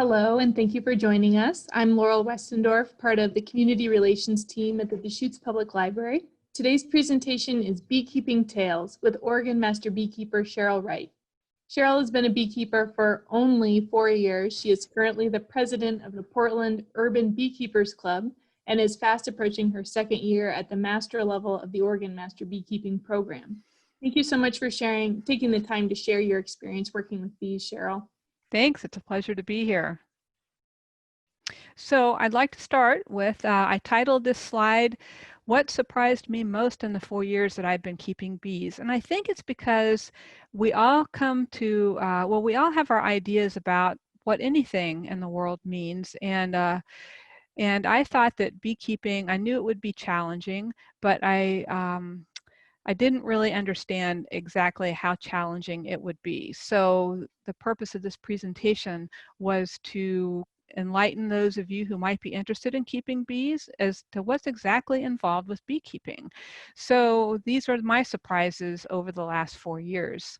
Hello, and thank you for joining us. I'm Laurel Westendorf, part of the Community Relations team at the Deschutes Public Library. Today's presentation is Beekeeping Tales with Oregon Master Beekeeper Cheryl Wright. Cheryl has been a beekeeper for only 4 years. She is currently the president of the Portland Urban Beekeepers Club and is fast approaching her second year at the master level of the Oregon Master Beekeeping Program. Thank you so much for taking the time to share your experience working with bees, Cheryl. Thanks, it's a pleasure to be here. So I'd like to start with, I titled this slide, What Surprised Me Most in the 4 years that I've been keeping bees. And I think it's because we all come to, we all have our ideas about what anything in the world means. And I thought that beekeeping, I knew it would be challenging, but I didn't really understand exactly how challenging it would be. So the purpose of this presentation was to enlighten those of you who might be interested in keeping bees as to what's exactly involved with beekeeping. So these are my surprises over the last 4 years.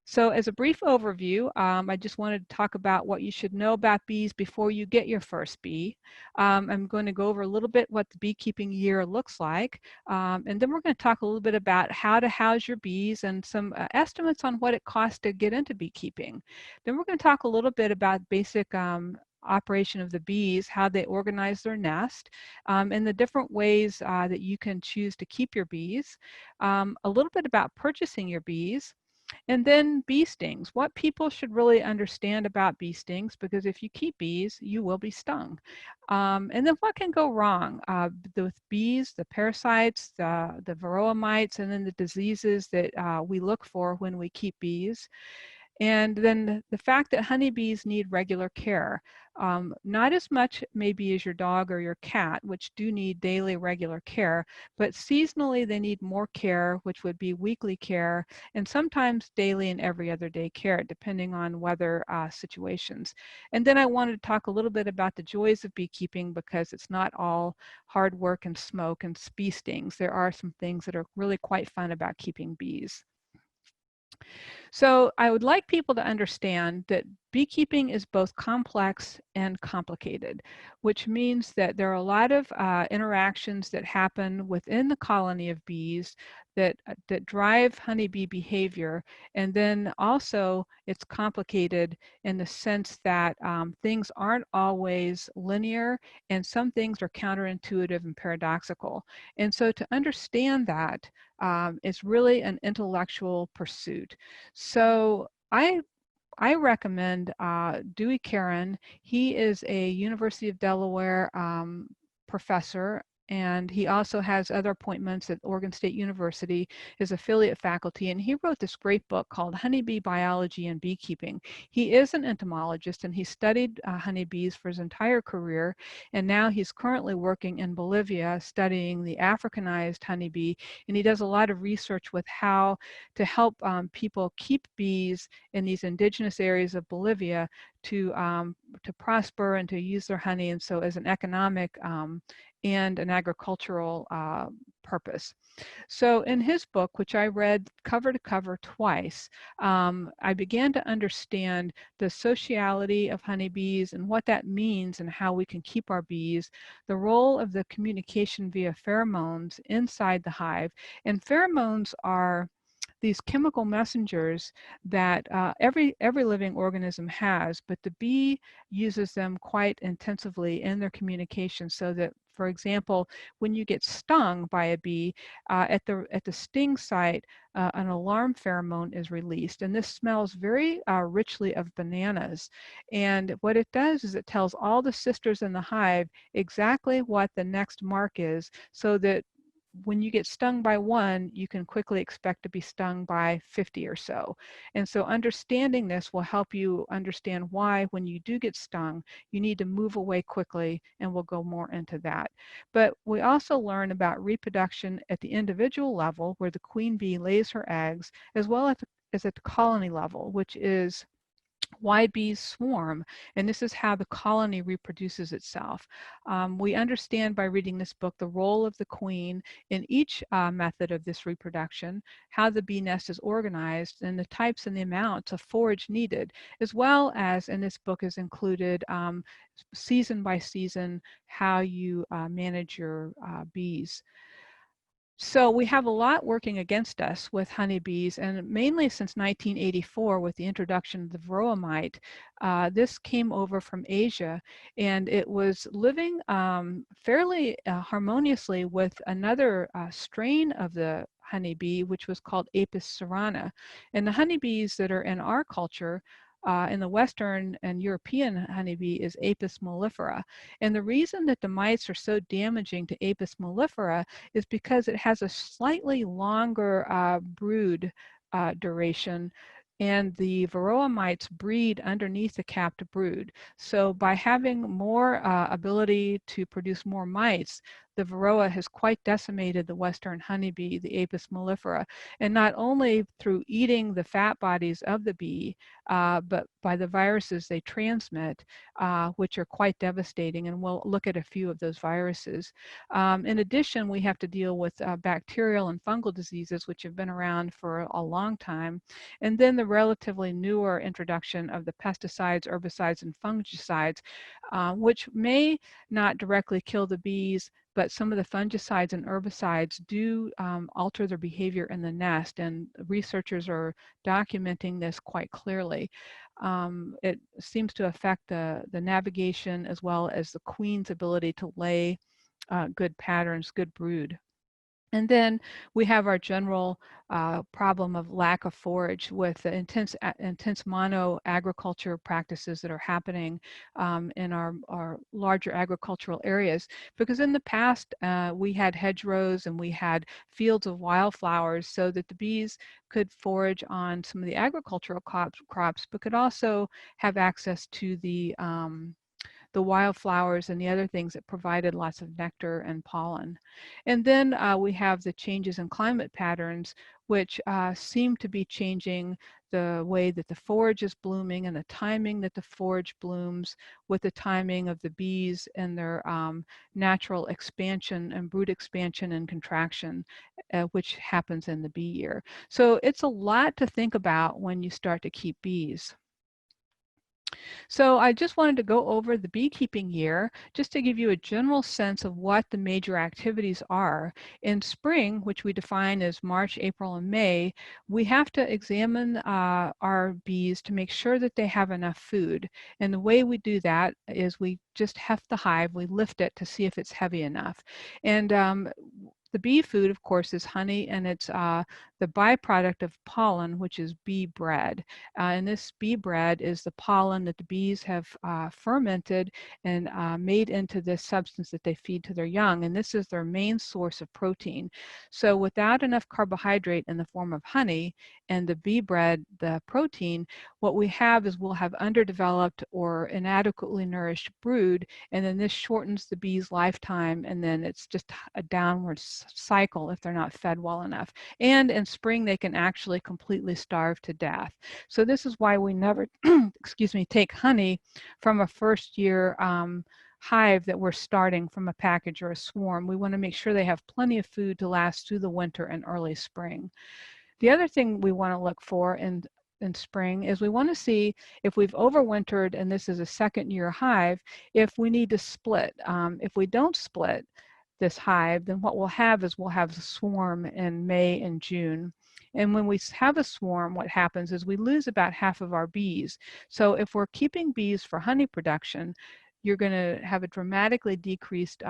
So as a brief overview, I just wanted to talk about what you should know about bees before you get your first bee. I'm going to go over a little bit what the beekeeping year looks like, and then we're going to talk a little bit about how to house your bees and some estimates on what it costs to get into beekeeping. Then we're going to talk a little bit about basic operation of the bees, how they organize their nest, and the different ways that you can choose to keep your bees. A little bit about purchasing your bees. And then bee stings, what people should really understand about bee stings, because if you keep bees, you will be stung. And then what can go wrong with bees, the parasites, the varroa mites, and then the diseases that we look for when we keep bees. And then the fact that honeybees need regular care, not as much maybe as your dog or your cat, which do need daily regular care, but seasonally they need more care, which would be weekly care, and sometimes daily and every other day care, depending on weather situations. And then I wanted to talk a little bit about the joys of beekeeping, because it's not all hard work and smoke and bee stings. There are some things that are really quite fun about keeping bees. So I would like people to understand that beekeeping is both complex and complicated, which means that there are a lot of interactions that happen within the colony of bees that drive honeybee behavior. And then also it's complicated in the sense that things aren't always linear, and some things are counterintuitive and paradoxical. And so to understand that, it's really an intellectual pursuit. So I recommend Dewey Caron. He is a University of Delaware professor, and he also has other appointments at Oregon State University as affiliate faculty, and he wrote this great book called Honeybee Biology and Beekeeping. He is an entomologist, and he studied honeybees for his entire career, and now he's currently working in Bolivia studying the Africanized honeybee, and he does a lot of research with how to help people keep bees in these indigenous areas of Bolivia to prosper and to use their honey, and so as an economic and an agricultural purpose. So in his book, which I read cover to cover twice, I began to understand the sociality of honeybees and what that means and how we can keep our bees, the role of the communication via pheromones inside the hive. And pheromones are these chemical messengers that every living organism has, but the bee uses them quite intensively in their communication, so that, for example, when you get stung by a bee, at the sting site, an alarm pheromone is released, and this smells very richly of bananas. And what it does is it tells all the sisters in the hive exactly what the next mark is, so that when you get stung by one, you can quickly expect to be stung by 50 or so. And so understanding this will help you understand why, when you do get stung, you need to move away quickly, and we'll go more into that. But we also learn about reproduction at the individual level, where the queen bee lays her eggs, as well as at the colony level, which is why bees swarm, and this is how the colony reproduces itself. We understand by reading this book the role of the queen in each method of this reproduction, how the bee nest is organized, and the types and the amounts of forage needed, as well as in this book is included season by season how you manage your bees. So we have a lot working against us with honeybees, and mainly since 1984 with the introduction of the varroa mite. This came over from Asia, and it was living fairly harmoniously with another strain of the honeybee, which was called Apis cerana. And the honeybees that are in our culture, in the Western and European honeybee, is Apis mellifera. And the reason that the mites are so damaging to Apis mellifera is because it has a slightly longer brood duration, and the varroa mites breed underneath the capped brood. So by having more ability to produce more mites, the varroa has quite decimated the Western honeybee, the Apis mellifera, and not only through eating the fat bodies of the bee, but by the viruses they transmit, which are quite devastating, and we'll look at a few of those viruses. In addition, we have to deal with bacterial and fungal diseases, which have been around for a long time, and then the relatively newer introduction of the pesticides, herbicides, and fungicides, which may not directly kill the bees, but some of the fungicides and herbicides do alter their behavior in the nest, and researchers are documenting this quite clearly. It seems to affect the navigation as well as the queen's ability to lay good patterns, good brood. And then we have our general problem of lack of forage with the intense mono agriculture practices that are happening in our larger agricultural areas. Because in the past, we had hedgerows and we had fields of wildflowers so that the bees could forage on some of the agricultural crops, but could also have access to the wildflowers and the other things that provided lots of nectar and pollen. And then we have the changes in climate patterns, which seem to be changing the way that the forage is blooming and the timing that the forage blooms with the timing of the bees and their natural expansion and brood expansion and contraction, which happens in the bee year. So it's a lot to think about when you start to keep bees. So I just wanted to go over the beekeeping year just to give you a general sense of what the major activities are. In spring, which we define as March, April, and May, we have to examine our bees to make sure that they have enough food. And the way we do that is we just heft the hive, we lift it to see if it's heavy enough. And the bee food, of course, is honey, and it's the byproduct of pollen, which is bee bread. And this bee bread is the pollen that the bees have fermented and made into this substance that they feed to their young. And this is their main source of protein. So without enough carbohydrate in the form of honey and the bee bread, the protein, what we have is we'll have underdeveloped or inadequately nourished brood, and then this shortens the bee's lifetime, and then it's just a downward cycle if they're not fed well enough. And in spring, they can actually completely starve to death. So this is why we never, excuse me, take honey from a first year hive that we're starting from a package or a swarm. We want to make sure they have plenty of food to last through the winter and early spring. The other thing we want to look for in spring is we want to see if we've overwintered and this is a second year hive, if we need to split. If we don't split this hive, then what we'll have is we'll have a swarm in May and June. And when we have a swarm, what happens is we lose about half of our bees. So if we're keeping bees for honey production, you're going to have a dramatically decreased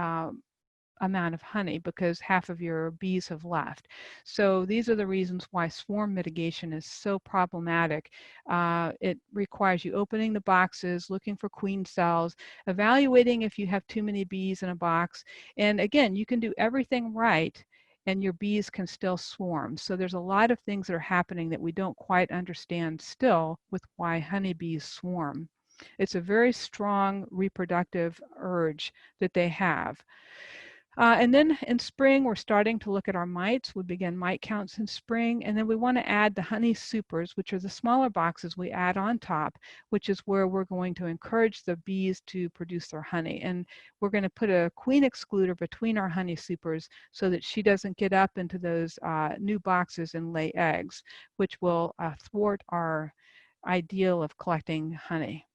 amount of honey because half of your bees have left. So these are the reasons why swarm mitigation is so problematic. It requires you opening the boxes, looking for queen cells, evaluating if you have too many bees in a box. And again, you can do everything right and your bees can still swarm. So there's a lot of things that are happening that we don't quite understand still with why honeybees swarm. It's a very strong reproductive urge that they have. And then in spring, we're starting to look at our mites. We begin mite counts in spring, and then we want to add the honey supers, which are the smaller boxes we add on top, which is where we're going to encourage the bees to produce their honey. And we're going to put a queen excluder between our honey supers so that she doesn't get up into those new boxes and lay eggs, which will thwart our ideal of collecting honey.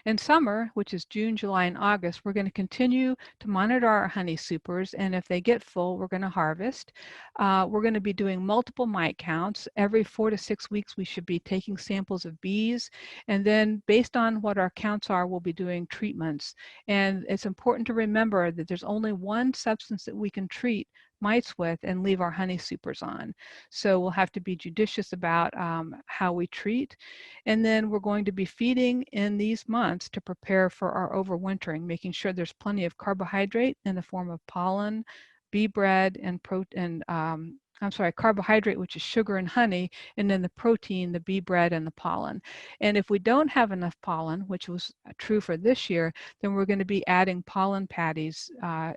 In summer, which is June, July, and August, we're going to continue to monitor our honey supers, and if they get full, we're going to harvest. We're going to be doing multiple mite counts. Every 4 to 6 weeks, we should be taking samples of bees, and then based on what our counts are, we'll be doing treatments. And it's important to remember that there's only one substance that we can treat mites with and leave our honey supers on. So we'll have to be judicious about how we treat. And then we're going to be feeding in these months to prepare for our overwintering, making sure there's plenty of carbohydrate in the form of pollen, bee bread, and carbohydrate, which is sugar and honey, and then the protein, the bee bread, and the pollen. And if we don't have enough pollen, which was true for this year, then we're going to be adding pollen patties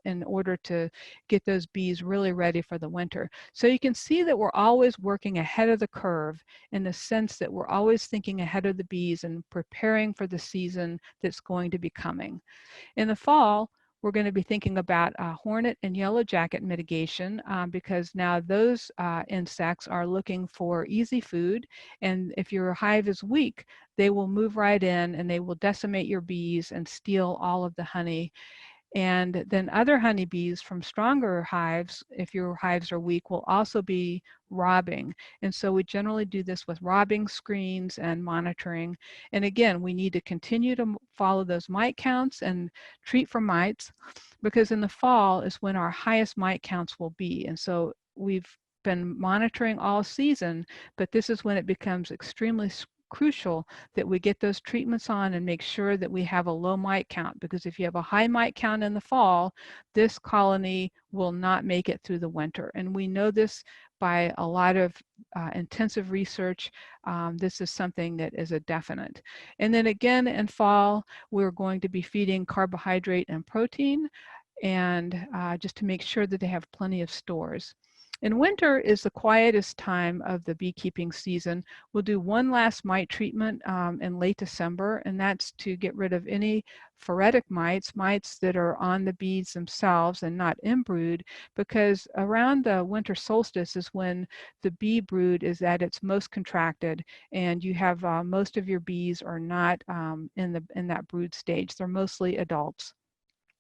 in order to get those bees really ready for the winter. So you can see that we're always working ahead of the curve in the sense that we're always thinking ahead of the bees and preparing for the season that's going to be coming. In the fall, we're going to be thinking about hornet and yellow jacket mitigation because now those insects are looking for easy food, and if your hive is weak, they will move right in and they will decimate your bees and steal all of the honey. And then other honeybees from stronger hives, if your hives are weak, will also be robbing. And so we generally do this with robbing screens and monitoring. And again, we need to continue to follow those mite counts and treat for mites, because in the fall is when our highest mite counts will be. And so we've been monitoring all season, but this is when it becomes extremely crucial that we get those treatments on and make sure that we have a low mite count, because if you have a high mite count in the fall, this colony will not make it through the winter. And we know this by a lot of intensive research. This is something that is a definite. And then again in fall, we're going to be feeding carbohydrate and protein, and just to make sure that they have plenty of stores. And winter is the quietest time of the beekeeping season. We'll do one last mite treatment in late December, and that's to get rid of any phoretic mites, mites that are on the bees themselves and not in brood, because around the winter solstice is when the bee brood is at its most contracted, and you have most of your bees are not in that brood stage. They're mostly adults.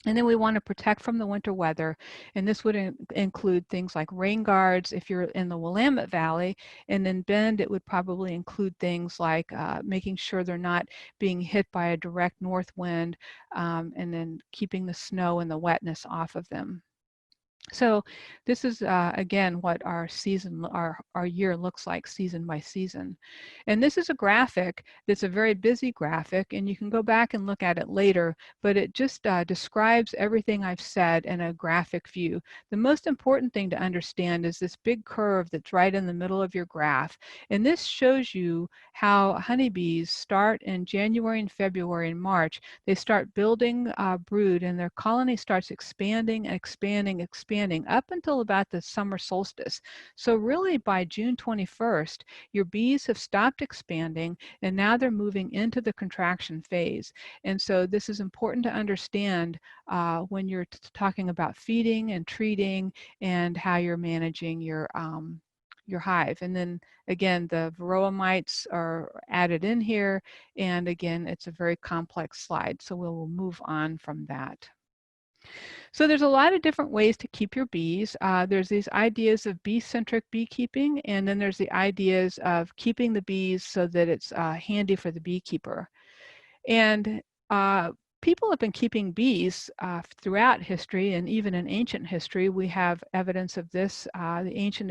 And then we want to protect from the winter weather, and this would include things like rain guards if you're in the Willamette Valley, and in Bend it would probably include things like making sure they're not being hit by a direct north wind, and then keeping the snow and the wetness off of them. So this is, again, what our season, our year looks like season by season. And this is a graphic that's a very busy graphic, and you can go back and look at it later, but it just describes everything I've said in a graphic view. The most important thing to understand is this big curve that's right in the middle of your graph. And this shows you how honeybees start in January and February and March. They start building brood, and their colony starts expanding, expanding, expanding up until about the summer solstice. So really by June 21st, your bees have stopped expanding and now they're moving into the contraction phase. And so this is important to understand when you're talking about feeding and treating and how you're managing your hive. And then again, the varroa mites are added in here. And again, it's a very complex slide. So we'll move on from that. So there's a lot of different ways to keep your bees. There's these ideas of bee-centric beekeeping, and then there's the ideas of keeping the bees so that it's handy for the beekeeper. And people have been keeping bees throughout history, and even in ancient history, we have evidence of this. The ancient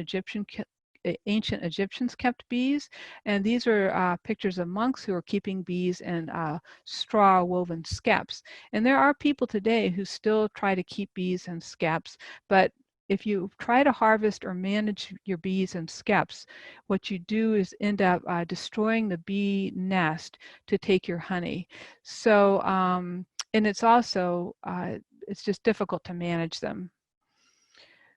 Egyptians kept bees, and these are pictures of monks who are keeping bees in straw woven skeps. And there are people today who still try to keep bees in skeps, but if you try to harvest or manage your bees in skeps, what you do is end up destroying the bee nest to take your honey. So, and it's also it's just difficult to manage them.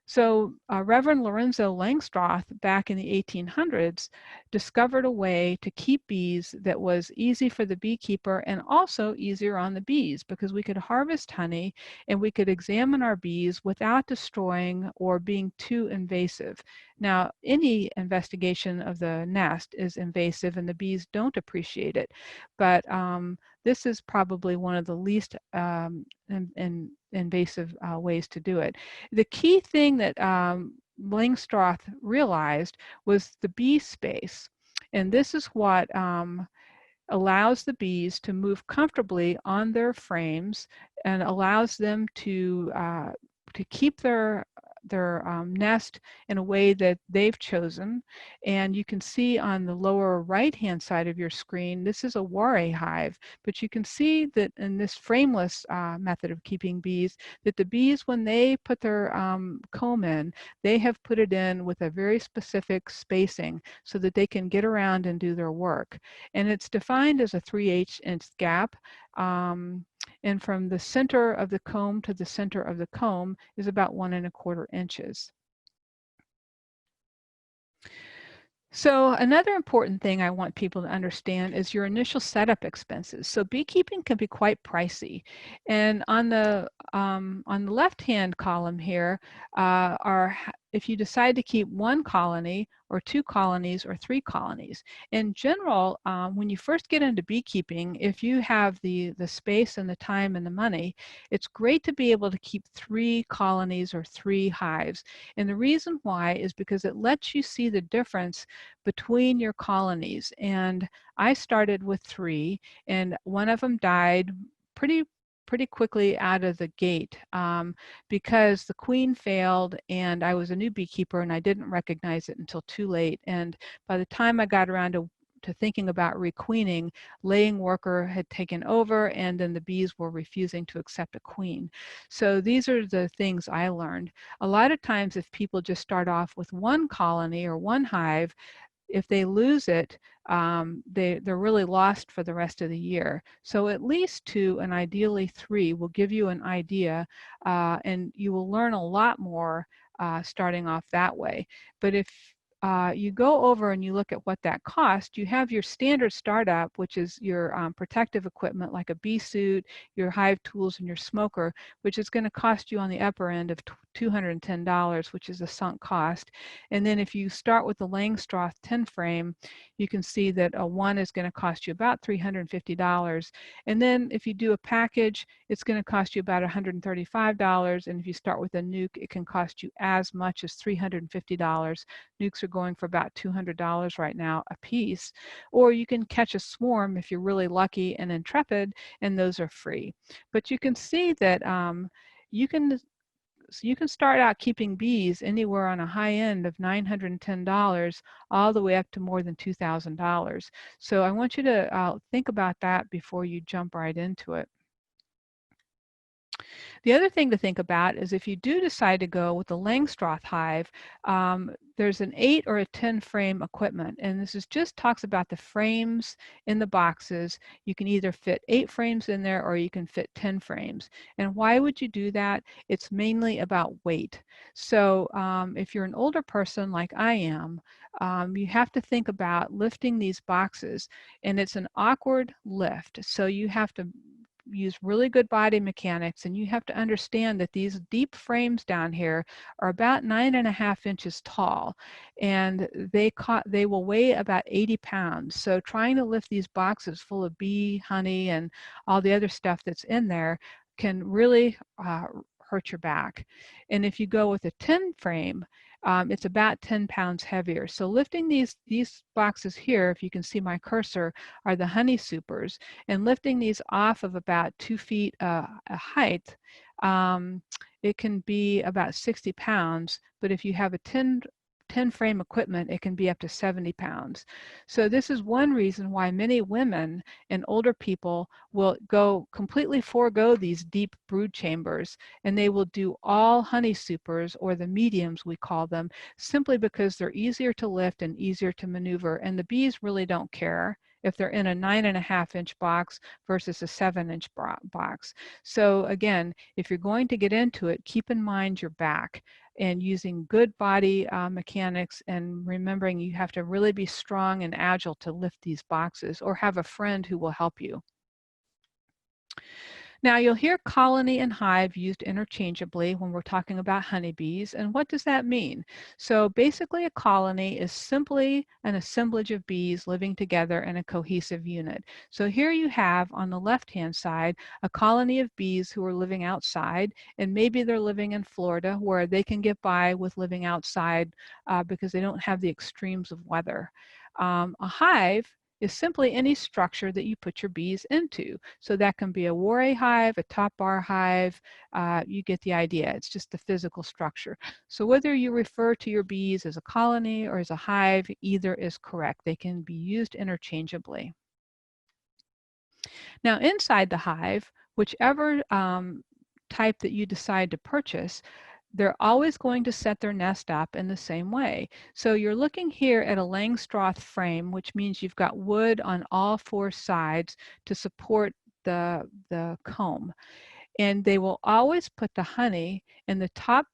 So Reverend Lorenzo Langstroth back in the 1800s discovered a way to keep bees that was easy for the beekeeper and also easier on the bees, because we could harvest honey and we could examine our bees without destroying or being too invasive. Now, any investigation of the nest is invasive and the bees don't appreciate it, but this is probably one of the least invasive ways to do it. The key thing that Langstroth realized was the bee space. And this is what allows the bees to move comfortably on their frames and allows them to keep their nest in a way that they've chosen. And you can see on the lower right hand side of your screen, this is a Warré hive, but you can see that in this frameless method of keeping bees, that the bees, when they put their comb in, they have put it in with a very specific spacing so that they can get around and do their work. And it's defined as a 3/8 inch gap. And from the center of the comb to the center of the comb is about 1 1/4 inches. So another important thing I want people to understand is your initial setup expenses. So beekeeping can be quite pricey. And on the left-hand column here if you decide to keep 1 colony or 2 colonies or 3 colonies. In general, when you first get into beekeeping, if you have the space and the time and the money, it's great to be able to keep 3 colonies or 3 hives. And the reason why is because it lets you see the difference between your colonies. And I started with 3, and one of them died pretty quickly out of the gate because the queen failed, and I was a new beekeeper and I didn't recognize it until too late. And by the time I got around to thinking about requeening, laying worker had taken over, and then the bees were refusing to accept a queen. So these are the things I learned. A lot of times if people just start off with 1 colony or 1 hive, if they lose it, they're really lost for the rest of the year. So at least 2 and ideally 3 will give you an idea, and you will learn a lot more starting off that way. But if you go over and you look at what that cost, you have your standard startup, which is your protective equipment like a bee suit, your hive tools, and your smoker, which is going to cost you on the upper end of $210, which is a sunk cost. And then if you start with the Langstroth 10 frame, you can see that a 1 is going to cost you about $350. And then if you do a package, it's going to cost you about $135. And if you start with a nuke, it can cost you as much as $350. Nukes are going for about $200 right now a piece. Or you can catch a swarm if you're really lucky and intrepid, and those are free. But you can see that you can start out keeping bees anywhere on a high end of $910 all the way up to more than $2,000. So I want you to think about that before you jump right into it. The other thing to think about is if you do decide to go with the Langstroth hive, there's an 8 or a 10 frame equipment, and this just talks about the frames in the boxes. You can either fit 8 frames in there or you can fit 10 frames. And why would you do that? It's mainly about weight. So if you're an older person like I am, you have to think about lifting these boxes, and it's an awkward lift. So you have to use really good body mechanics, and you have to understand that these deep frames down here are about 9.5 inches tall, and they will weigh about 80 pounds. So trying to lift these boxes full of bee honey and all the other stuff that's in there can really hurt your back. And if you go with a 10 frame, it's about 10 pounds heavier. So lifting these boxes here, if you can see my cursor, are the honey supers, and lifting these off of about 2 feet a height, it can be about 60 pounds. But if you have a 10 frame equipment, it can be up to 70 pounds. So this is one reason why many women and older people will completely forego these deep brood chambers, and they will do all honey supers, or the mediums we call them, simply because they're easier to lift and easier to maneuver, and the bees really don't care. if they're in a 9.5-inch box versus a 7-inch box. So again, if you're going to get into it, keep in mind your back and using good body mechanics, and remembering you have to really be strong and agile to lift these boxes, or have a friend who will help you. Now you'll hear colony and hive used interchangeably when we're talking about honeybees. And what does that mean? So basically a colony is simply an assemblage of bees living together in a cohesive unit. So here you have on the left-hand side a colony of bees who are living outside, and maybe they're living in Florida where they can get by with living outside because they don't have the extremes of weather. A hive is simply any structure that you put your bees into. So that can be a Warré hive, a top bar hive, you get the idea. It's just the physical structure. So whether you refer to your bees as a colony or as a hive, either is correct. They can be used interchangeably. Now inside the hive, whichever type that you decide to purchase, they're always going to set their nest up in the same way. So you're looking here at a Langstroth frame, which means you've got wood on all 4 sides to support the comb. And they will always put the honey in the top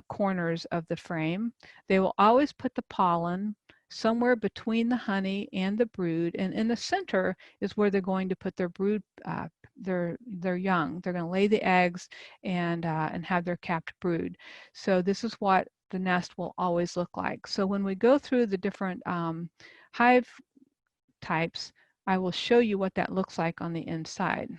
corners of the frame. They will always put the pollen somewhere between the honey and the brood, and in the center is where they're going to put their brood, their young. They're going to lay the eggs and have their capped brood. So this is what the nest will always look like. So when we go through the different hive types, I will show you what that looks like on the inside.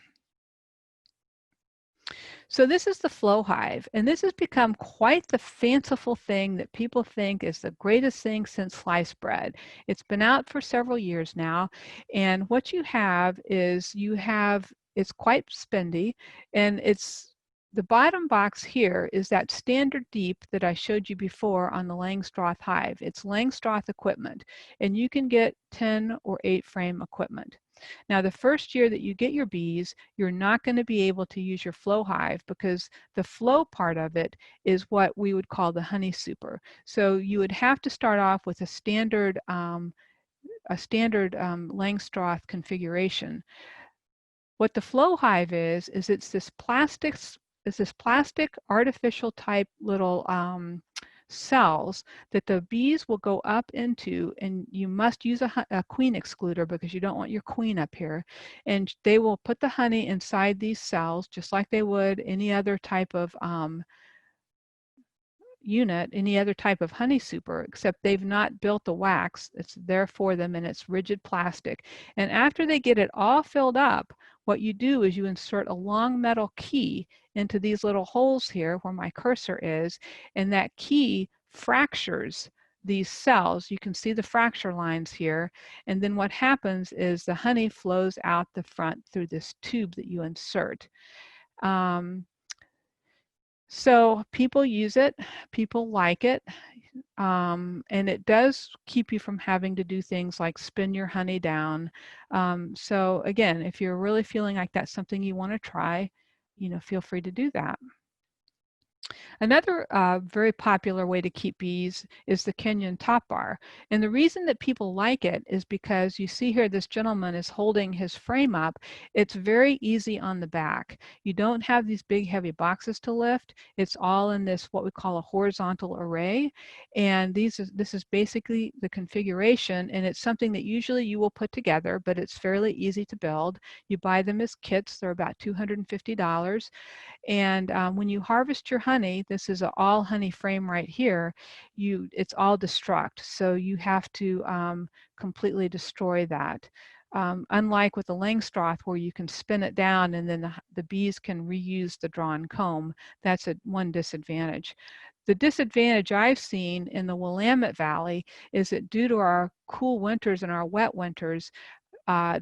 So this is the flow hive, and this has become quite the fanciful thing that people think is the greatest thing since sliced bread. It's been out for several years now, and what you have is it's quite spendy, and it's the bottom box here is that standard deep that I showed you before on the Langstroth hive. It's Langstroth equipment, and you can get 10 or 8 frame equipment. Now, the first year that you get your bees, you're not going to be able to use your flow hive because the flow part of it is what we would call the honey super. So you would have to start off with a standard Langstroth configuration. What the flow hive is it's this plastic artificial type little cells that the bees will go up into, and you must use a queen excluder because you don't want your queen up here. And they will put the honey inside these cells just like they would any other type of unit, any other type of honey super, except they've not built the wax. It's there for them, and it's rigid plastic. And after they get it all filled up, what you do is you insert a long metal key into these little holes here where my cursor is, and that key fractures these cells. You can see the fracture lines here, and then what happens is the honey flows out the front through this tube that you insert. So people use it, people like it, and it does keep you from having to do things like spin your honey down. So again, if you're really feeling like that's something you want to try, feel free to do that. Another very popular way to keep bees is the Kenyan top bar. And the reason that people like it is because you see here this gentleman is holding his frame up. It's very easy on the back. You don't have these big heavy boxes to lift. It's all in this what we call a horizontal array. And this is basically the configuration, and it's something that usually you will put together, but it's fairly easy to build. You buy them as kits. They're about $250. And when you harvest your honey, this is an all honey frame right here, it's all destruct. So you have to completely destroy that. Unlike with the Langstroth where you can spin it down and then the bees can reuse the drawn comb, that's one disadvantage. The disadvantage I've seen in the Willamette Valley is that due to our cool winters and our wet winters,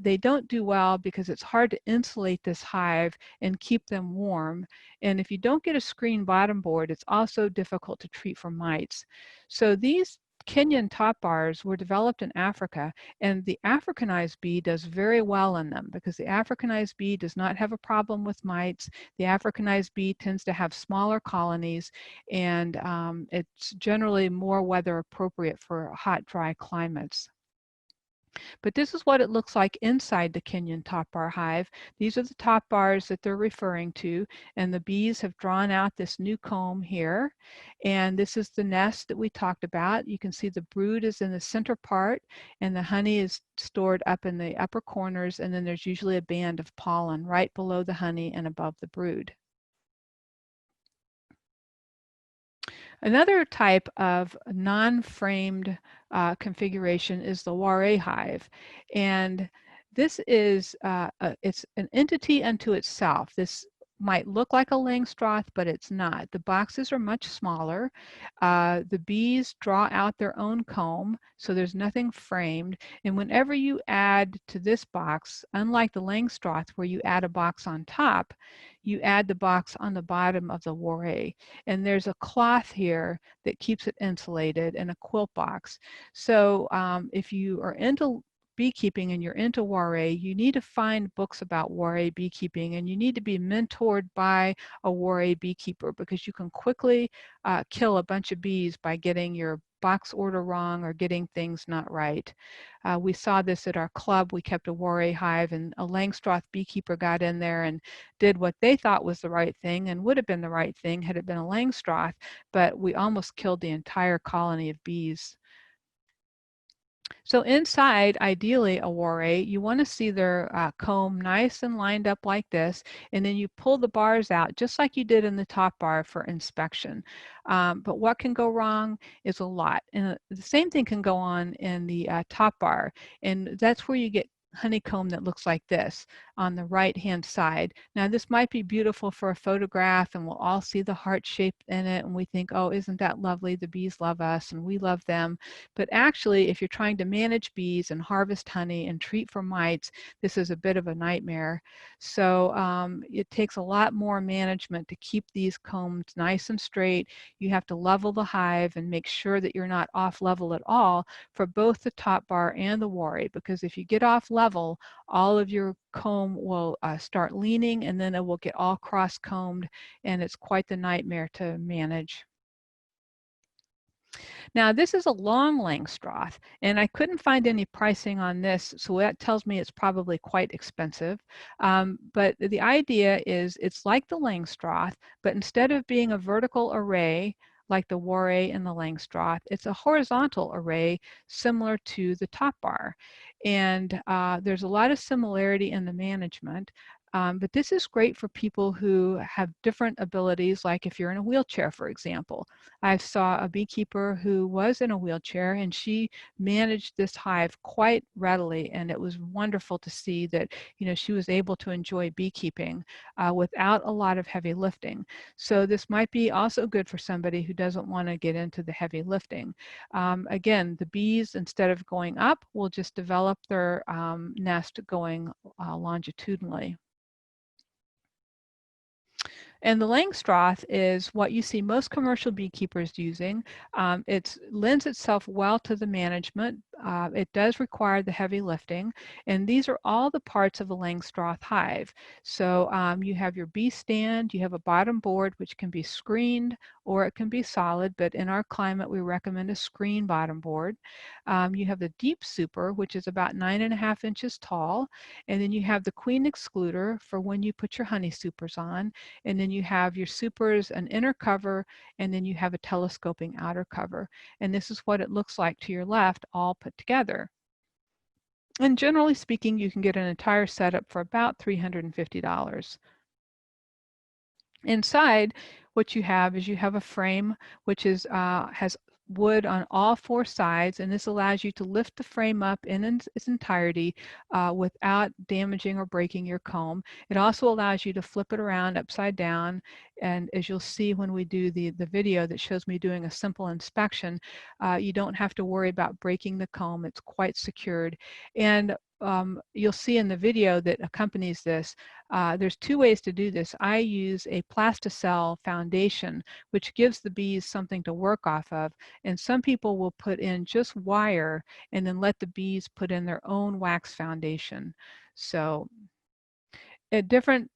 they don't do well because it's hard to insulate this hive and keep them warm. And if you don't get a screen bottom board, it's also difficult to treat for mites. So these Kenyan top bars were developed in Africa, and the Africanized bee does very well in them because the Africanized bee does not have a problem with mites. The Africanized bee tends to have smaller colonies, and it's generally more weather appropriate for hot, dry climates. But this is what it looks like inside the Kenyan top bar hive. These are the top bars that they're referring to, and the bees have drawn out this new comb here. And this is the nest that we talked about. You can see the brood is in the center part, and the honey is stored up in the upper corners, and then there's usually a band of pollen right below the honey and above the brood. Another type of non-framed configuration is the Warré Hive. And this is, it's an entity unto itself. This might look like a Langstroth, but it's not. The boxes are much smaller. The bees draw out their own comb, so there's nothing framed. And whenever you add to this box, unlike the Langstroth where you add a box on top, you add the box on the bottom of the Warré. And there's a cloth here that keeps it insulated and a quilt box. So if you are into beekeeping and you're into Warré, you need to find books about Warré beekeeping, and you need to be mentored by a Warré beekeeper, because you can quickly kill a bunch of bees by getting your box order wrong or getting things not right. We saw this at our club. We kept a Warré hive, and a Langstroth beekeeper got in there and did what they thought was the right thing and would have been the right thing had it been a Langstroth, but we almost killed the entire colony of bees. So inside, ideally, a Warré, you want to see their comb nice and lined up like this, and then you pull the bars out just like you did in the top bar for inspection. But what can go wrong is a lot. And the same thing can go on in the top bar, and that's where you get honeycomb that looks like this on the right hand side. Now this might be beautiful for a photograph, and we'll all see the heart shape in it, and we think, oh, isn't that lovely? The bees love us and we love them. But actually, if you're trying to manage bees and harvest honey and treat for mites, this is a bit of a nightmare. So it takes a lot more management to keep these combs nice and straight. You have to level the hive and make sure that you're not off level at all for both the top bar and the Warré, because if you get off level, all of your comb will start leaning, and then it will get all cross combed, and it's quite the nightmare to manage. Now this is a long Langstroth, and I couldn't find any pricing on this, so that tells me it's probably quite expensive. But the idea is it's like the Langstroth, but instead of being a vertical array like the Warré and the Langstroth, it's a horizontal array similar to the top bar. And there's a lot of similarity in the management. But this is great for people who have different abilities, like if you're in a wheelchair, for example. I saw a beekeeper who was in a wheelchair, and she managed this hive quite readily, and it was wonderful to see that, you know, she was able to enjoy beekeeping without a lot of heavy lifting. So this might be also good for somebody who doesn't want to get into the heavy lifting. Again, the bees, instead of going up, will just develop their nest going longitudinally. And the Langstroth is what you see most commercial beekeepers using. It lends itself well to the management. It does require the heavy lifting, and these are all the parts of a Langstroth hive. So you have your bee stand, you have a bottom board which can be screened or it can be solid, but in our climate we recommend a screen bottom board. You have the deep super, which is about 9.5 inches tall, and then you have the queen excluder for when you put your honey supers on, and then you have your supers, an inner cover, and then you have a telescoping outer cover. And this is what it looks like to your left, all put together. And generally speaking, you can get an entire setup for about $350. Inside, what you have is you have a frame which is has wood on all 4 sides, and this allows you to lift the frame up in its entirety without damaging or breaking your comb. It also allows you to flip it around upside down, and as you'll see when we do the video that shows me doing a simple inspection, you don't have to worry about breaking the comb. It's quite secured. And you'll see in the video that accompanies this, there's 2 ways to do this. I use a plasticell foundation, which gives the bees something to work off of, and some people will put in just wire and then let the bees put in their own wax foundation. So different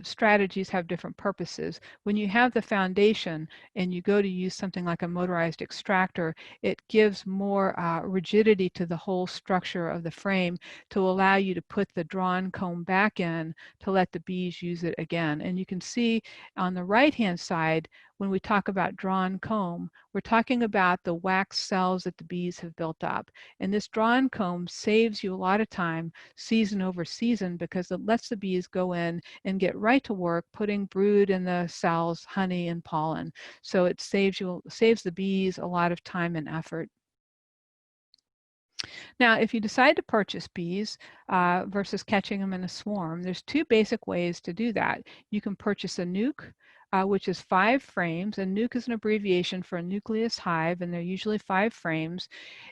strategies have different purposes. When you have the foundation and you go to use something like a motorized extractor, it gives more rigidity to the whole structure of the frame to allow you to put the drawn comb back in to let the bees use it again. And you can see on the right-hand side, when we talk about drawn comb, we're talking about the wax cells that the bees have built up. And this drawn comb saves you a lot of time season over season because it lets the bees go in and get right to work putting brood in the cells, honey and pollen. So it saves the bees a lot of time and effort. Now, if you decide to purchase bees versus catching them in a swarm, there's two basic ways to do that. You can purchase a nuc, which is 5 frames. A nuc is an abbreviation for a nucleus hive, and they're usually 5 frames.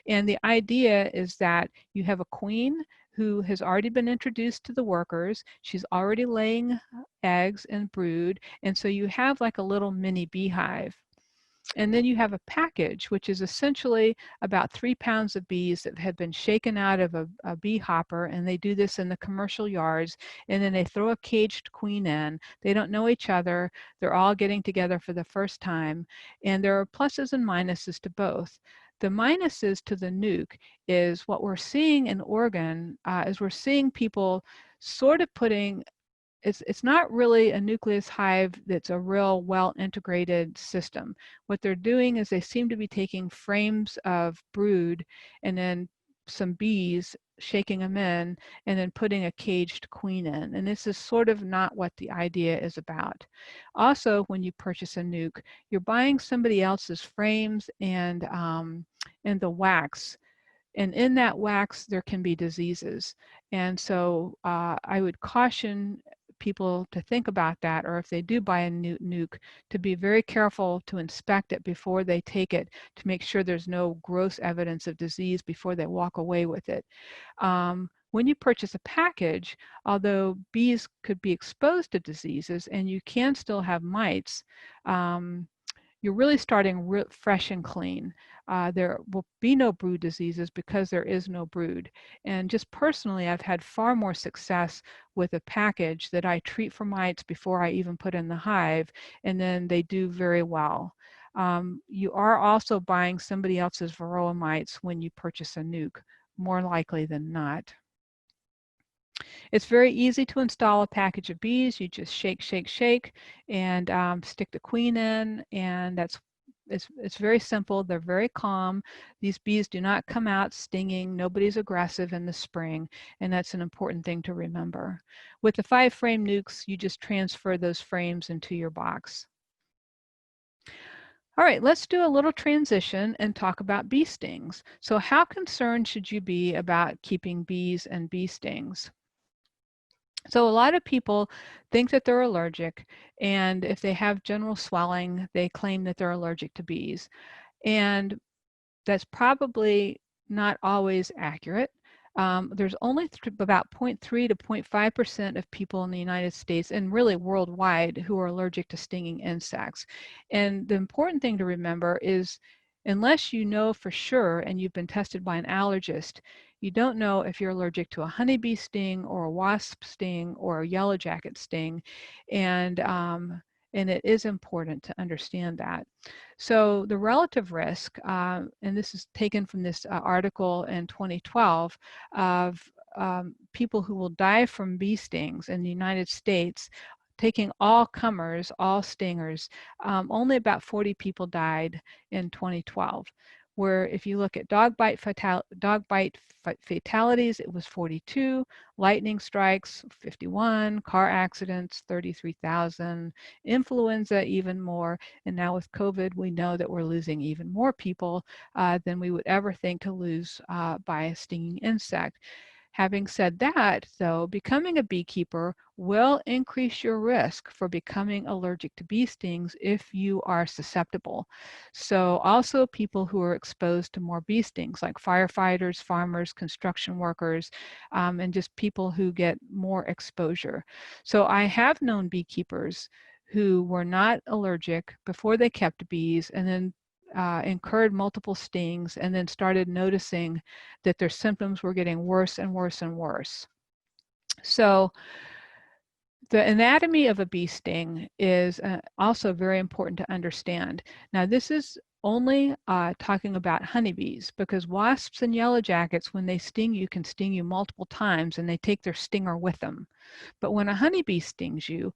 And the idea is that you have a queen who has already been introduced to the workers. She's already laying eggs and brood, and so you have like a little mini beehive. And then you have a package, which is essentially about 3 pounds of bees that have been shaken out of a bee hopper, and they do this in the commercial yards, and then they throw a caged queen in. They don't know each other. They're all getting together for the first time, and there are pluses and minuses to both. The minuses to the nuc is what we're seeing in Oregon is we're seeing people sort of putting it's not really a nucleus hive that's a real well-integrated system. What they're doing is they seem to be taking frames of brood and then some bees, shaking them in, and then putting a caged queen in. And this is sort of not what the idea is about. Also, when you purchase a nuc, you're buying somebody else's frames and the wax. And in that wax, there can be diseases. And so I would caution people to think about that, or if they do buy a nuc, to be very careful to inspect it before they take it to make sure there's no gross evidence of disease before they walk away with it. When you purchase a package, although bees could be exposed to diseases and you can still have mites, you're really starting fresh and clean. There will be no brood diseases because there is no brood. And just personally, I've had far more success with a package that I treat for mites before I even put in the hive, and then they do very well. You are also buying somebody else's varroa mites when you purchase a nuc, more likely than not. It's very easy to install a package of bees. You just shake, shake, shake, and stick the queen in, and it's very simple. They're very calm. These bees do not come out stinging. Nobody's aggressive in the spring, and that's an important thing to remember. With the 5-frame nucs, you just transfer those frames into your box. All right, let's do a little transition and talk about bee stings. So how concerned should you be about keeping bees and bee stings? So a lot of people think that they're allergic, and if they have general swelling, they claim that they're allergic to bees. And that's probably not always accurate. There's only about 0.3 to 0.5% of people in the United States and really worldwide who are allergic to stinging insects. And the important thing to remember is unless you know for sure and you've been tested by an allergist, you don't know if you're allergic to a honeybee sting or a wasp sting or a yellow jacket sting. And it is important to understand that. So the relative risk, and this is taken from this article in 2012 of people who will die from bee stings in the United States, taking all comers, all stingers, only about 40 people died in 2012. Where if you look at dog bite fatalities, it was 42, lightning strikes, 51, car accidents, 33,000, influenza, even more. And now with COVID, we know that we're losing even more people than we would ever think to lose by a stinging insect. Having said that, though, becoming a beekeeper will increase your risk for becoming allergic to bee stings if you are susceptible. So also people who are exposed to more bee stings, like firefighters, farmers, construction workers, and just people who get more exposure. So I have known beekeepers who were not allergic before they kept bees and then incurred multiple stings and then started noticing that their symptoms were getting worse and worse and worse. So The anatomy of a bee sting is also very important to understand. Now, this is only talking about honeybees, because wasps and yellow jackets, when they sting you, can sting you multiple times, and they take their stinger with them. But when a honeybee stings you,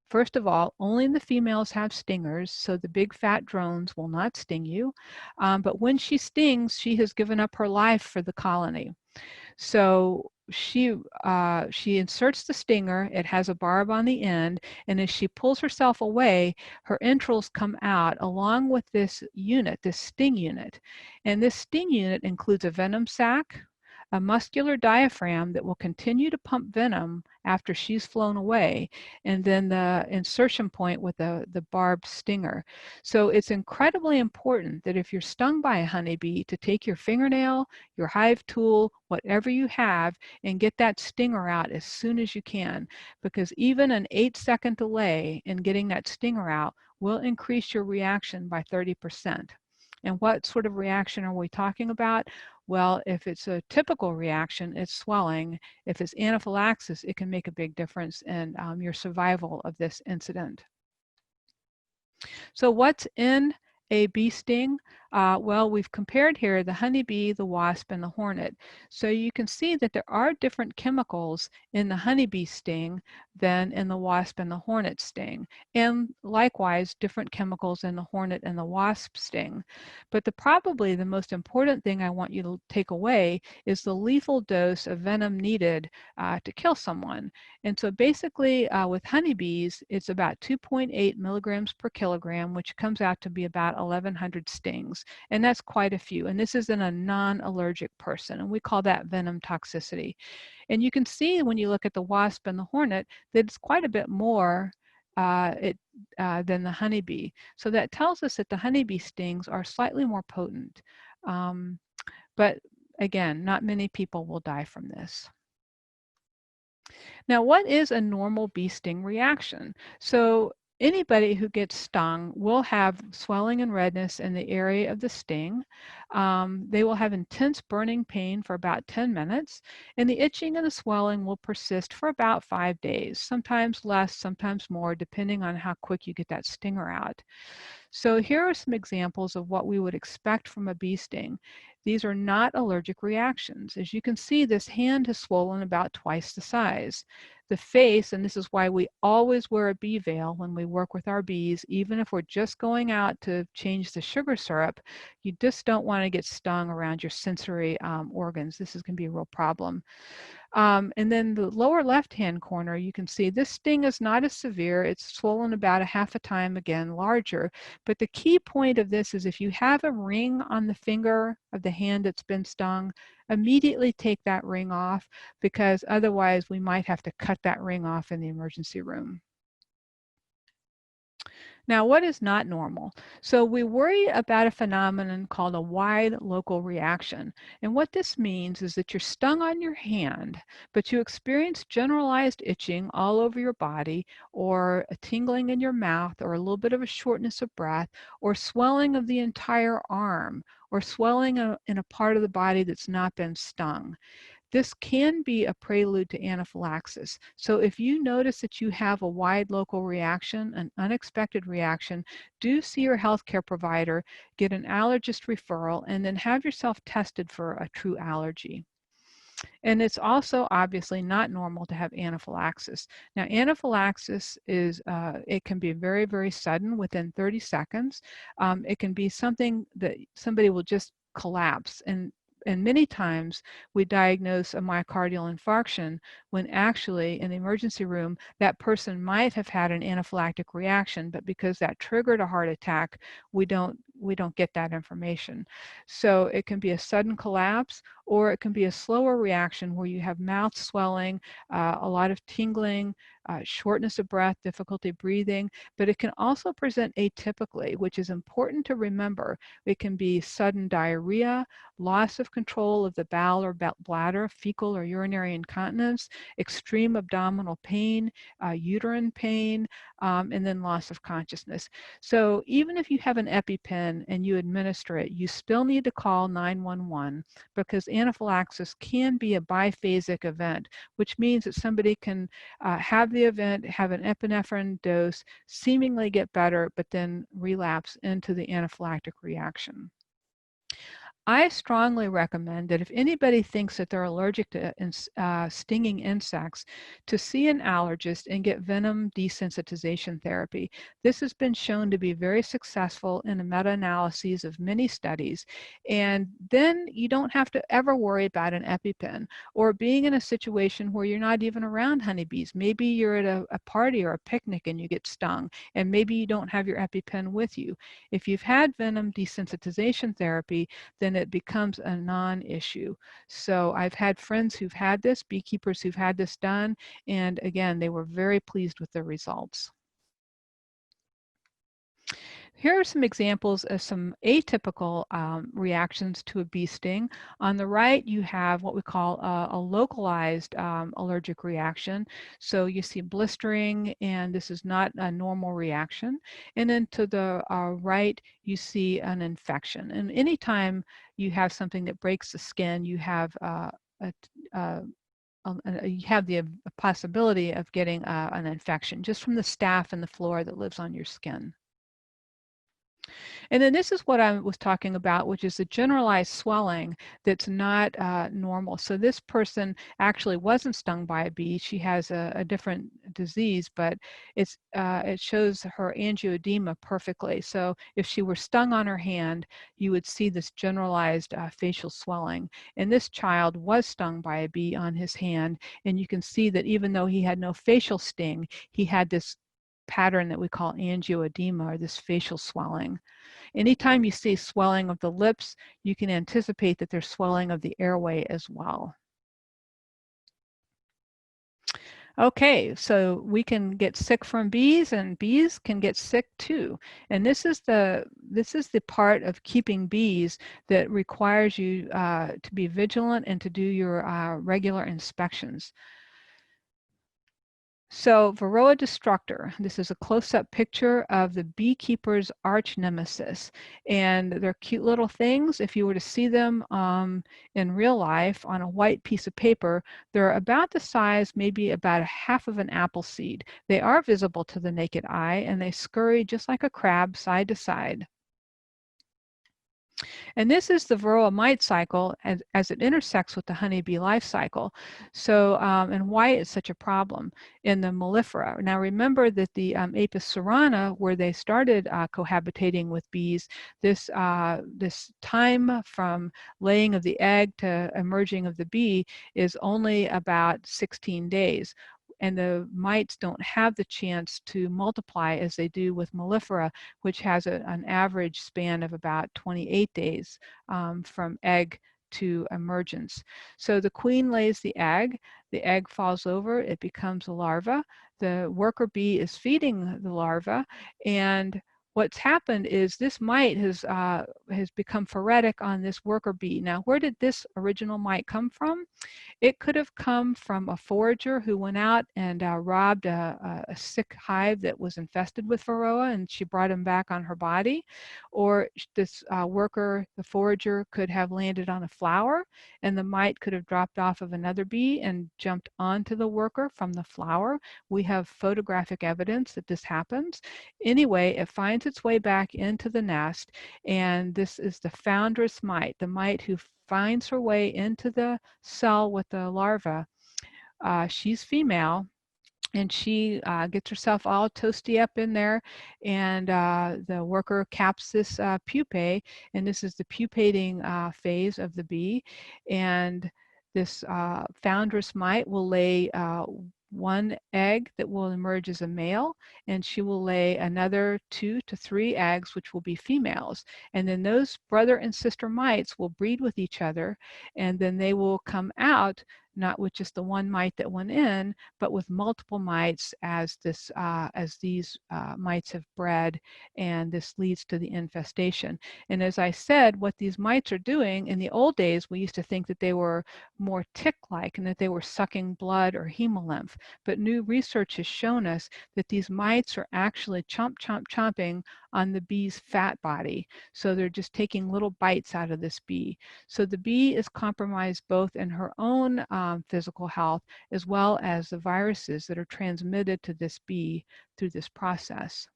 first of all, only the females have stingers, so the big fat drones will not sting you. But when she stings, she has given up her life for the colony. So she inserts the stinger. It has a barb on the end, and as she pulls herself away, her entrails come out along with this unit, this sting unit. And this sting unit includes a venom sac, a muscular diaphragm that will continue to pump venom after she's flown away, and then the insertion point with the barbed stinger. So it's incredibly important that if you're stung by a honeybee, to take your fingernail, your hive tool, whatever you have, and get that stinger out as soon as you can, because even an 8-second delay in getting that stinger out will increase your reaction by 30%. And what sort of reaction are we talking about? Well, if it's a typical reaction, it's swelling. If it's anaphylaxis, it can make a big difference in your survival of this incident. So what's in a bee sting? Well, we've compared here the honeybee, the wasp, and the hornet. So you can see that there are different chemicals in the honeybee sting than in the wasp and the hornet sting. And likewise, different chemicals in the hornet and the wasp sting. But probably the most important thing I want you to take away is the lethal dose of venom needed to kill someone. And so basically with honeybees, it's about 2.8 milligrams per kilogram, which comes out to be about 1,100 stings. And that's quite a few. And this is in a non-allergic person. And we call that venom toxicity. And you can see when you look at the wasp and the hornet that it's quite a bit more than the honeybee. So that tells us that the honeybee stings are slightly more potent. But again, not many people will die from this. Now, what is a normal bee sting reaction? So anybody who gets stung will have swelling and redness in the area of the sting. They will have intense burning pain for about 10 minutes, and the itching and the swelling will persist for about 5 days, sometimes less, sometimes more, depending on how quick you get that stinger out. So here are some examples of what we would expect from a bee sting. These are not allergic reactions. As you can see, this hand has swollen about twice the size. The face, and this is why we always wear a bee veil when we work with our bees, even if we're just going out to change the sugar syrup, you just don't want to get stung around your sensory organs. This is going to be a real problem. And then the lower left-hand corner, you can see this sting is not as severe. It's swollen about a half a time, again, larger. But the key point of this is if you have a ring on the finger of the hand that's been stung, immediately take that ring off, because otherwise we might have to cut that ring off in the emergency room. Now, what is not normal? So we worry about a phenomenon called a wide local reaction. And what this means is that you're stung on your hand, but you experience generalized itching all over your body, or a tingling in your mouth, or a little bit of a shortness of breath, or swelling of the entire arm, or swelling in a part of the body that's not been stung. This can be a prelude to anaphylaxis. So if you notice that you have a wide local reaction, an unexpected reaction, do see your healthcare provider, get an allergist referral, and then have yourself tested for a true allergy. And it's also obviously not normal to have anaphylaxis. Now, anaphylaxis is, it can be very, very sudden within 30 seconds. It can be something that somebody will just collapse, and many times we diagnose a myocardial infarction when actually in the emergency room that person might have had an anaphylactic reaction, but because that triggered a heart attack, we don't get that information. So it can be a sudden collapse, or it can be a slower reaction where you have mouth swelling, a lot of tingling, shortness of breath, difficulty breathing, but it can also present atypically, which is important to remember. It can be sudden diarrhea, loss of control of the bowel or bladder, fecal or urinary incontinence, extreme abdominal pain, uterine pain, and then loss of consciousness. So even if you have an EpiPen and you administer it, you still need to call 911, because anaphylaxis can be a biphasic event, which means that somebody can have the event, have an epinephrine dose, seemingly get better, but then relapse into the anaphylactic reaction. I strongly recommend that if anybody thinks that they're allergic to stinging insects, to see an allergist and get venom desensitization therapy. This has been shown to be very successful in a meta-analyses of many studies. And then you don't have to ever worry about an EpiPen or being in a situation where you're not even around honeybees. Maybe you're at a party or a picnic and you get stung, and maybe you don't have your EpiPen with you. If you've had venom desensitization therapy, then it becomes a non-issue. So I've had friends who've had this, beekeepers who've had this done, and again, they were very pleased with the results. Here are some examples of some atypical reactions to a bee sting. On the right, you have what we call a localized allergic reaction. So you see blistering, and this is not a normal reaction. And then to the right, you see an infection. And anytime you have something that breaks the skin, you have you have the possibility of getting an infection just from the staph and the flora that lives on your skin. And then this is what I was talking about, which is the generalized swelling that's not normal. So this person actually wasn't stung by a bee. She has a different disease, but it shows her angioedema perfectly. So if she were stung on her hand, you would see this generalized facial swelling. And this child was stung by a bee on his hand, and you can see that even though he had no facial sting, he had this pattern that we call angioedema, or this facial swelling. Anytime you see swelling of the lips, you can anticipate that there's swelling of the airway as well. Okay, so we can get sick from bees, and bees can get sick too. And this is the part of keeping bees that requires you to be vigilant and to do your regular inspections. So Varroa destructor, this is a close-up picture of the beekeeper's arch nemesis. And they're cute little things. If you were to see them in real life on a white piece of paper, they're about the size, maybe about half of an apple seed. They are visible to the naked eye, and they scurry just like a crab side to side. And this is the varroa mite cycle as it intersects with the honeybee life cycle. So, and why it's such a problem in the mellifera. Now, remember that the Apis cerana, where they started cohabitating with bees, this time from laying of the egg to emerging of the bee is only about 16 days. And the mites don't have the chance to multiply as they do with mellifera, which has an average span of about 28 days from egg to emergence. So the queen lays the egg falls over, it becomes a larva. The worker bee is feeding the larva, and what's happened is this mite has become phoretic on this worker bee. Now, where did this original mite come from? It could have come from a forager who went out and robbed a sick hive that was infested with varroa, and she brought him back on her body. Or this worker, the forager, could have landed on a flower, and the mite could have dropped off of another bee and jumped onto the worker from the flower. We have photographic evidence that this happens. Anyway, it finds its way back into the nest, and this is the foundress mite, the mite who finds her way into the cell with the larva. She's female, and she gets herself all toasty up in there, and the worker caps this pupae, and this is the pupating phase of the bee. And this foundress mite will lay one egg that will emerge as a male, and she will lay another 2 to 3 eggs, which will be females. And then those brother and sister mites will breed with each other, and then they will come out not with just the one mite that went in, but with multiple mites as these mites have bred, and this leads to the infestation. And as I said, what these mites are doing, in the old days, we used to think that they were more tick-like and that they were sucking blood or hemolymph. But new research has shown us that these mites are actually chomping on the bee's fat body. So they're just taking little bites out of this bee. So the bee is compromised both in her own physical health, as well as the viruses that are transmitted to this bee through this process.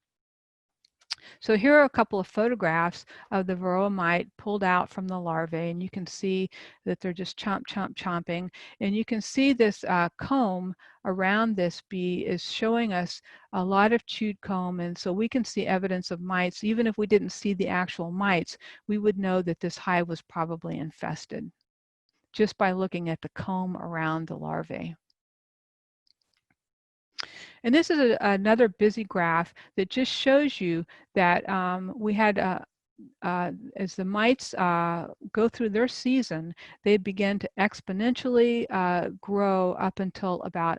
So here are a couple of photographs of the varroa mite pulled out from the larvae, and you can see that they're just chomping. And you can see this comb around this bee is showing us a lot of chewed comb, and so we can see evidence of mites. Even if we didn't see the actual mites, we would know that this hive was probably infested just by looking at the comb around the larvae. And this is another busy graph that just shows you that we had, as the mites go through their season, they begin to exponentially grow up until about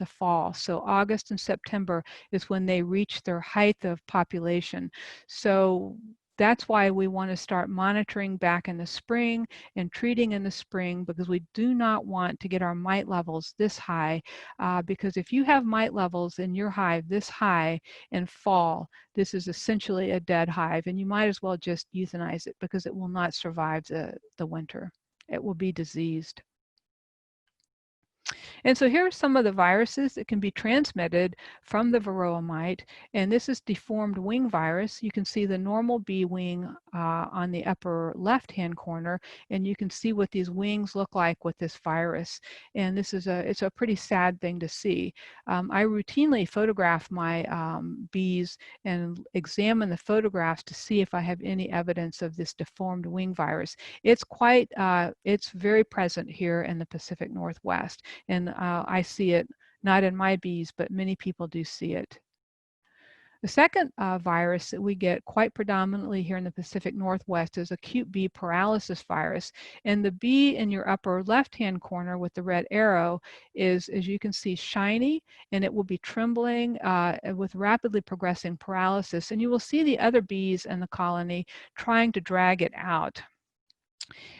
the fall. So August and September is when they reach their height of population. So that's why we want to start monitoring back in the spring and treating in the spring, because we do not want to get our mite levels this high, because if you have mite levels in your hive this high in fall, this is essentially a dead hive, and you might as well just euthanize it because it will not survive the winter. It will be diseased. And so here are some of the viruses that can be transmitted from the varroa mite. And this is deformed wing virus. You can see the normal bee wing on the upper left-hand corner, and you can see what these wings look like with this virus. And this is it's a pretty sad thing to see. I routinely photograph my bees and examine the photographs to see if I have any evidence of this deformed wing virus. It's it's very present here in the Pacific Northwest. And I see it not in my bees, but many people do see it. The second virus that we get quite predominantly here in the Pacific Northwest is acute bee paralysis virus. And the bee in your upper left-hand corner with the red arrow is, as you can see, shiny, and it will be trembling with rapidly progressing paralysis. And you will see the other bees in the colony trying to drag it out.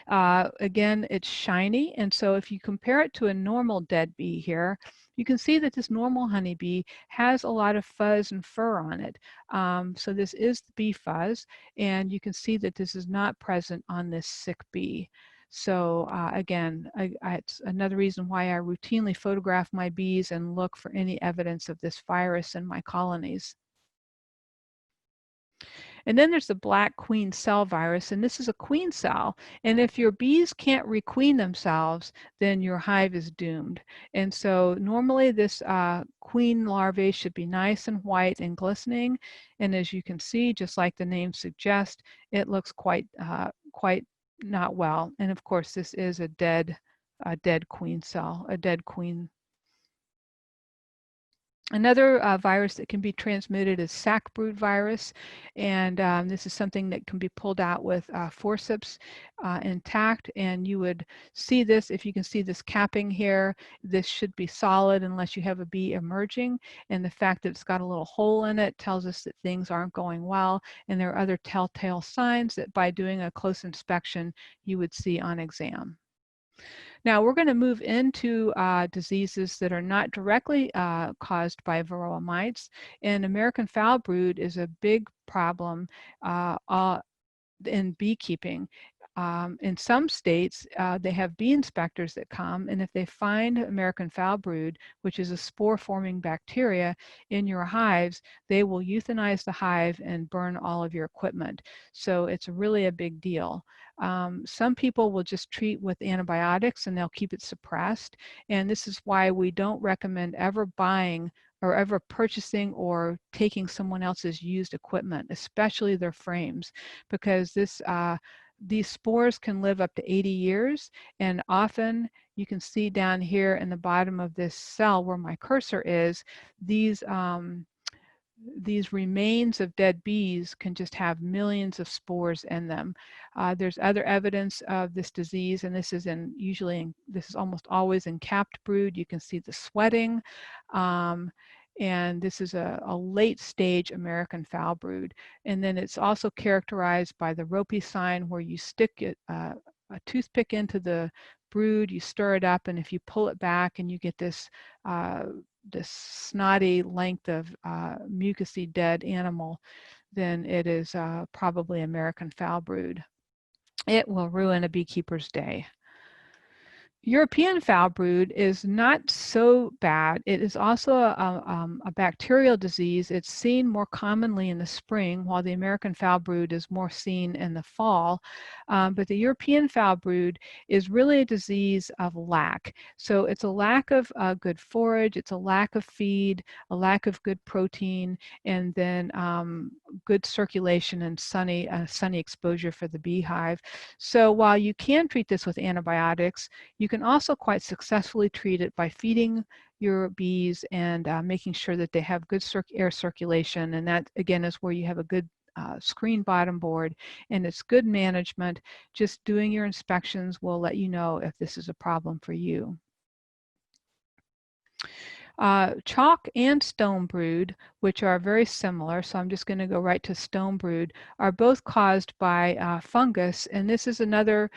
Again, it's shiny, and so if you compare it to a normal dead bee here, you can see that this normal honeybee has a lot of fuzz and fur on it. So this is the bee fuzz, and you can see that this is not present on this sick bee. So again, it's another reason why I routinely photograph my bees and look for any evidence of this virus in my colonies. And then there's the black queen cell virus, and this is a queen cell. And if your bees can't requeen themselves, then your hive is doomed. And so normally this queen larvae should be nice and white and glistening. And as you can see, just like the name suggests, it looks quite not well. And of course, this is a dead queen cell, a dead queen. Another virus that can be transmitted is Sac Brood Virus, and this is something that can be pulled out with forceps intact, and you would see this, if you can see this capping here, this should be solid unless you have a bee emerging, and the fact that it's got a little hole in it tells us that things aren't going well, and there are other telltale signs that by doing a close inspection you would see on exam. Now we're going to move into diseases that are not directly caused by varroa mites, and American foul brood is a big problem in beekeeping. In some states, they have bee inspectors that come, and if they find American foul brood, which is a spore-forming bacteria in your hives, they will euthanize the hive and burn all of your equipment. So it's really a big deal. Some people will just treat with antibiotics and they'll keep it suppressed, and this is why we don't recommend ever buying or ever purchasing or taking someone else's used equipment, especially their frames, because these spores can live up to 80 years, and often you can see down here in the bottom of this cell where my cursor is, these remains of dead bees can just have millions of spores in them. There's other evidence of this disease, and this is this is almost always in capped brood. You can see the sweating, and this is a late stage American foul brood. And then it's also characterized by the ropey sign, where you stick a toothpick into the brood, you stir it up, and if you pull it back and you get this snotty length of mucousy dead animal, then it is probably American foul brood. It will ruin a beekeeper's day. European foul brood is not so bad. It is also a bacterial disease. It's seen more commonly in the spring, while the American foul brood is more seen in the fall. But the European foul brood is really a disease of lack. So it's a lack of good forage, it's a lack of feed, a lack of good protein, and then good circulation and sunny exposure for the beehive. So while you can treat this with antibiotics, you can also quite successfully treat it by feeding your bees and making sure that they have good air circulation. And that, again, is where you have a good screen bottom board and it's good management. Just doing your inspections will let you know if this is a problem for you. Chalk and Stonebrood, which are very similar, so I'm just going to go right to Stonebrood, are both caused by fungus, and this is another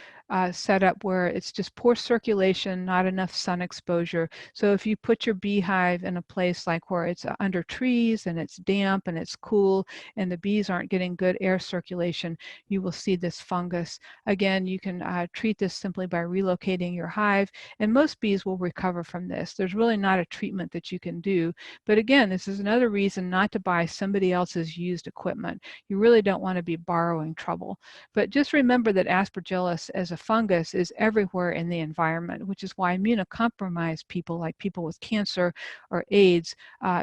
setup where it's just poor circulation, not enough sun exposure. So if you put your beehive in a place like where it's under trees and it's damp and it's cool and the bees aren't getting good air circulation, you will see this fungus. Again, you can treat this simply by relocating your hive, and most bees will recover from this. There's really not a treatment that you can do. But again, this is another reason not to buy somebody else's used equipment. You really don't want to be borrowing trouble. But just remember that aspergillus as a fungus is everywhere in the environment, which is why immunocompromised people, like people with cancer or AIDS,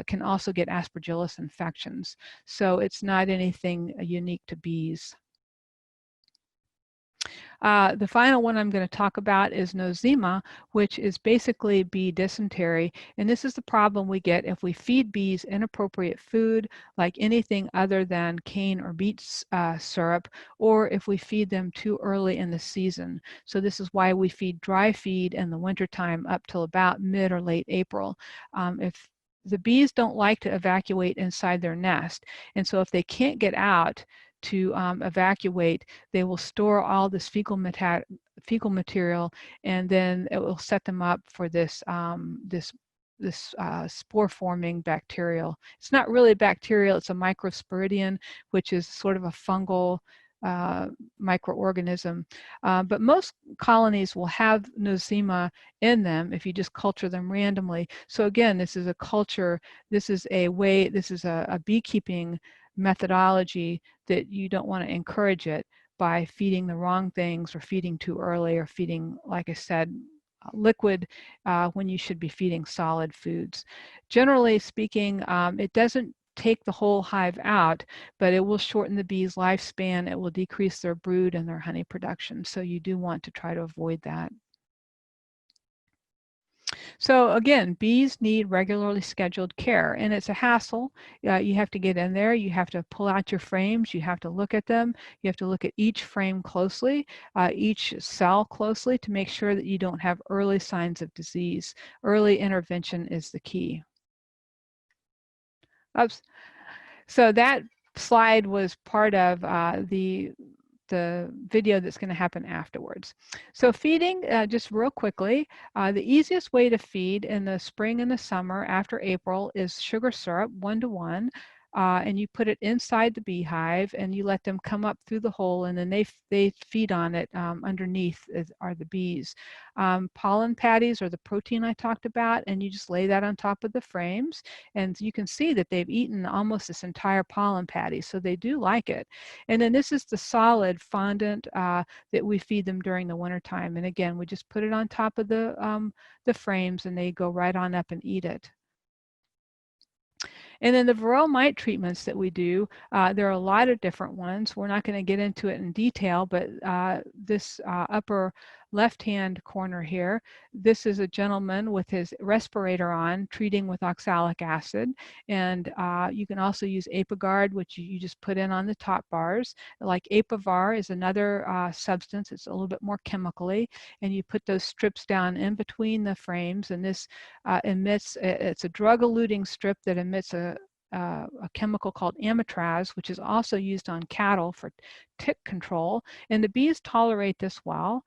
can also get aspergillus infections. So it's not anything unique to bees. The final one I'm going to talk about is nosema, which is basically bee dysentery. And this is the problem we get if we feed bees inappropriate food, like anything other than cane or beet syrup, or if we feed them too early in the season. So this is why we feed dry feed in the wintertime up till about mid or late April. If the bees don't like to evacuate inside their nest, and so if they can't get out to evacuate, they will store all this fecal material, and then it will set them up for this spore-forming bacterial. It's not really bacterial, it's a microsporidian, which is sort of a fungal microorganism. But most colonies will have nosema in them if you just culture them randomly. So again, this is a culture, this is a way, this is a beekeeping methodology that you don't want to encourage it by feeding the wrong things or feeding too early or feeding, like I said, liquid when you should be feeding solid foods. Generally speaking, it doesn't take the whole hive out, but it will shorten the bees' lifespan. It will decrease their brood and their honey production. So you do want to try to avoid that. So again, bees need regularly scheduled care, and it's a hassle. You have to get in there, you have to pull out your frames, you have to look at them, you have to look at each frame closely, each cell closely to make sure that you don't have early signs of disease. Early intervention is the key. Oops. So that slide was part of the video that's going to happen afterwards. So feeding, just real quickly, the easiest way to feed in the spring and the summer after April is sugar syrup, 1-to-1. And you put it inside the beehive and you let them come up through the hole, and then they feed on it. Underneath are the bees. Pollen patties are the protein I talked about, and you just lay that on top of the frames, and you can see that they've eaten almost this entire pollen patty, so they do like it. And then this is the solid fondant that we feed them during the wintertime, and again, we just put it on top of the frames and they go right on up and eat it. And then the varroa mite treatments that we do, there are a lot of different ones. We're not going to get into it in detail, but this upper left-hand corner here, this is a gentleman with his respirator on, treating with oxalic acid. And you can also use Apiguard, which you just put in on the top bars. Like Apivar is another substance. It's a little bit more chemically, and you put those strips down in between the frames, and this emits, it's a drug-eluting strip that emits a chemical called amitraz, which is also used on cattle for tick control, and the bees tolerate this well.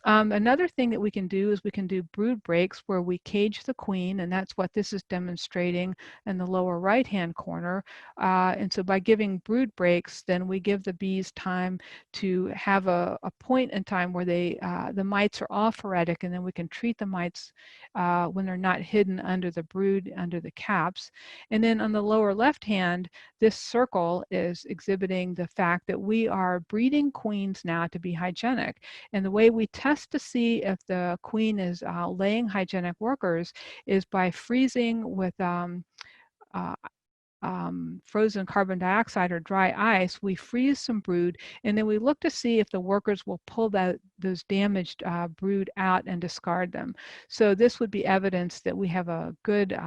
Another thing that we can do is we can do brood breaks where we cage the queen, and that's what this is demonstrating in the lower right-hand corner. And so by giving brood breaks, then we give the bees time to have a point in time where the mites are all phoretic, and then we can treat the mites when they're not hidden under the brood, under the caps. And then on the lower left hand, this circle is exhibiting the fact that we are breeding queens now to be hygienic. And the way we test to see if the queen is laying hygienic workers is by freezing with frozen carbon dioxide or dry ice. We freeze some brood, and then we look to see if the workers will pull those damaged brood out and discard them. So this would be evidence that we have a good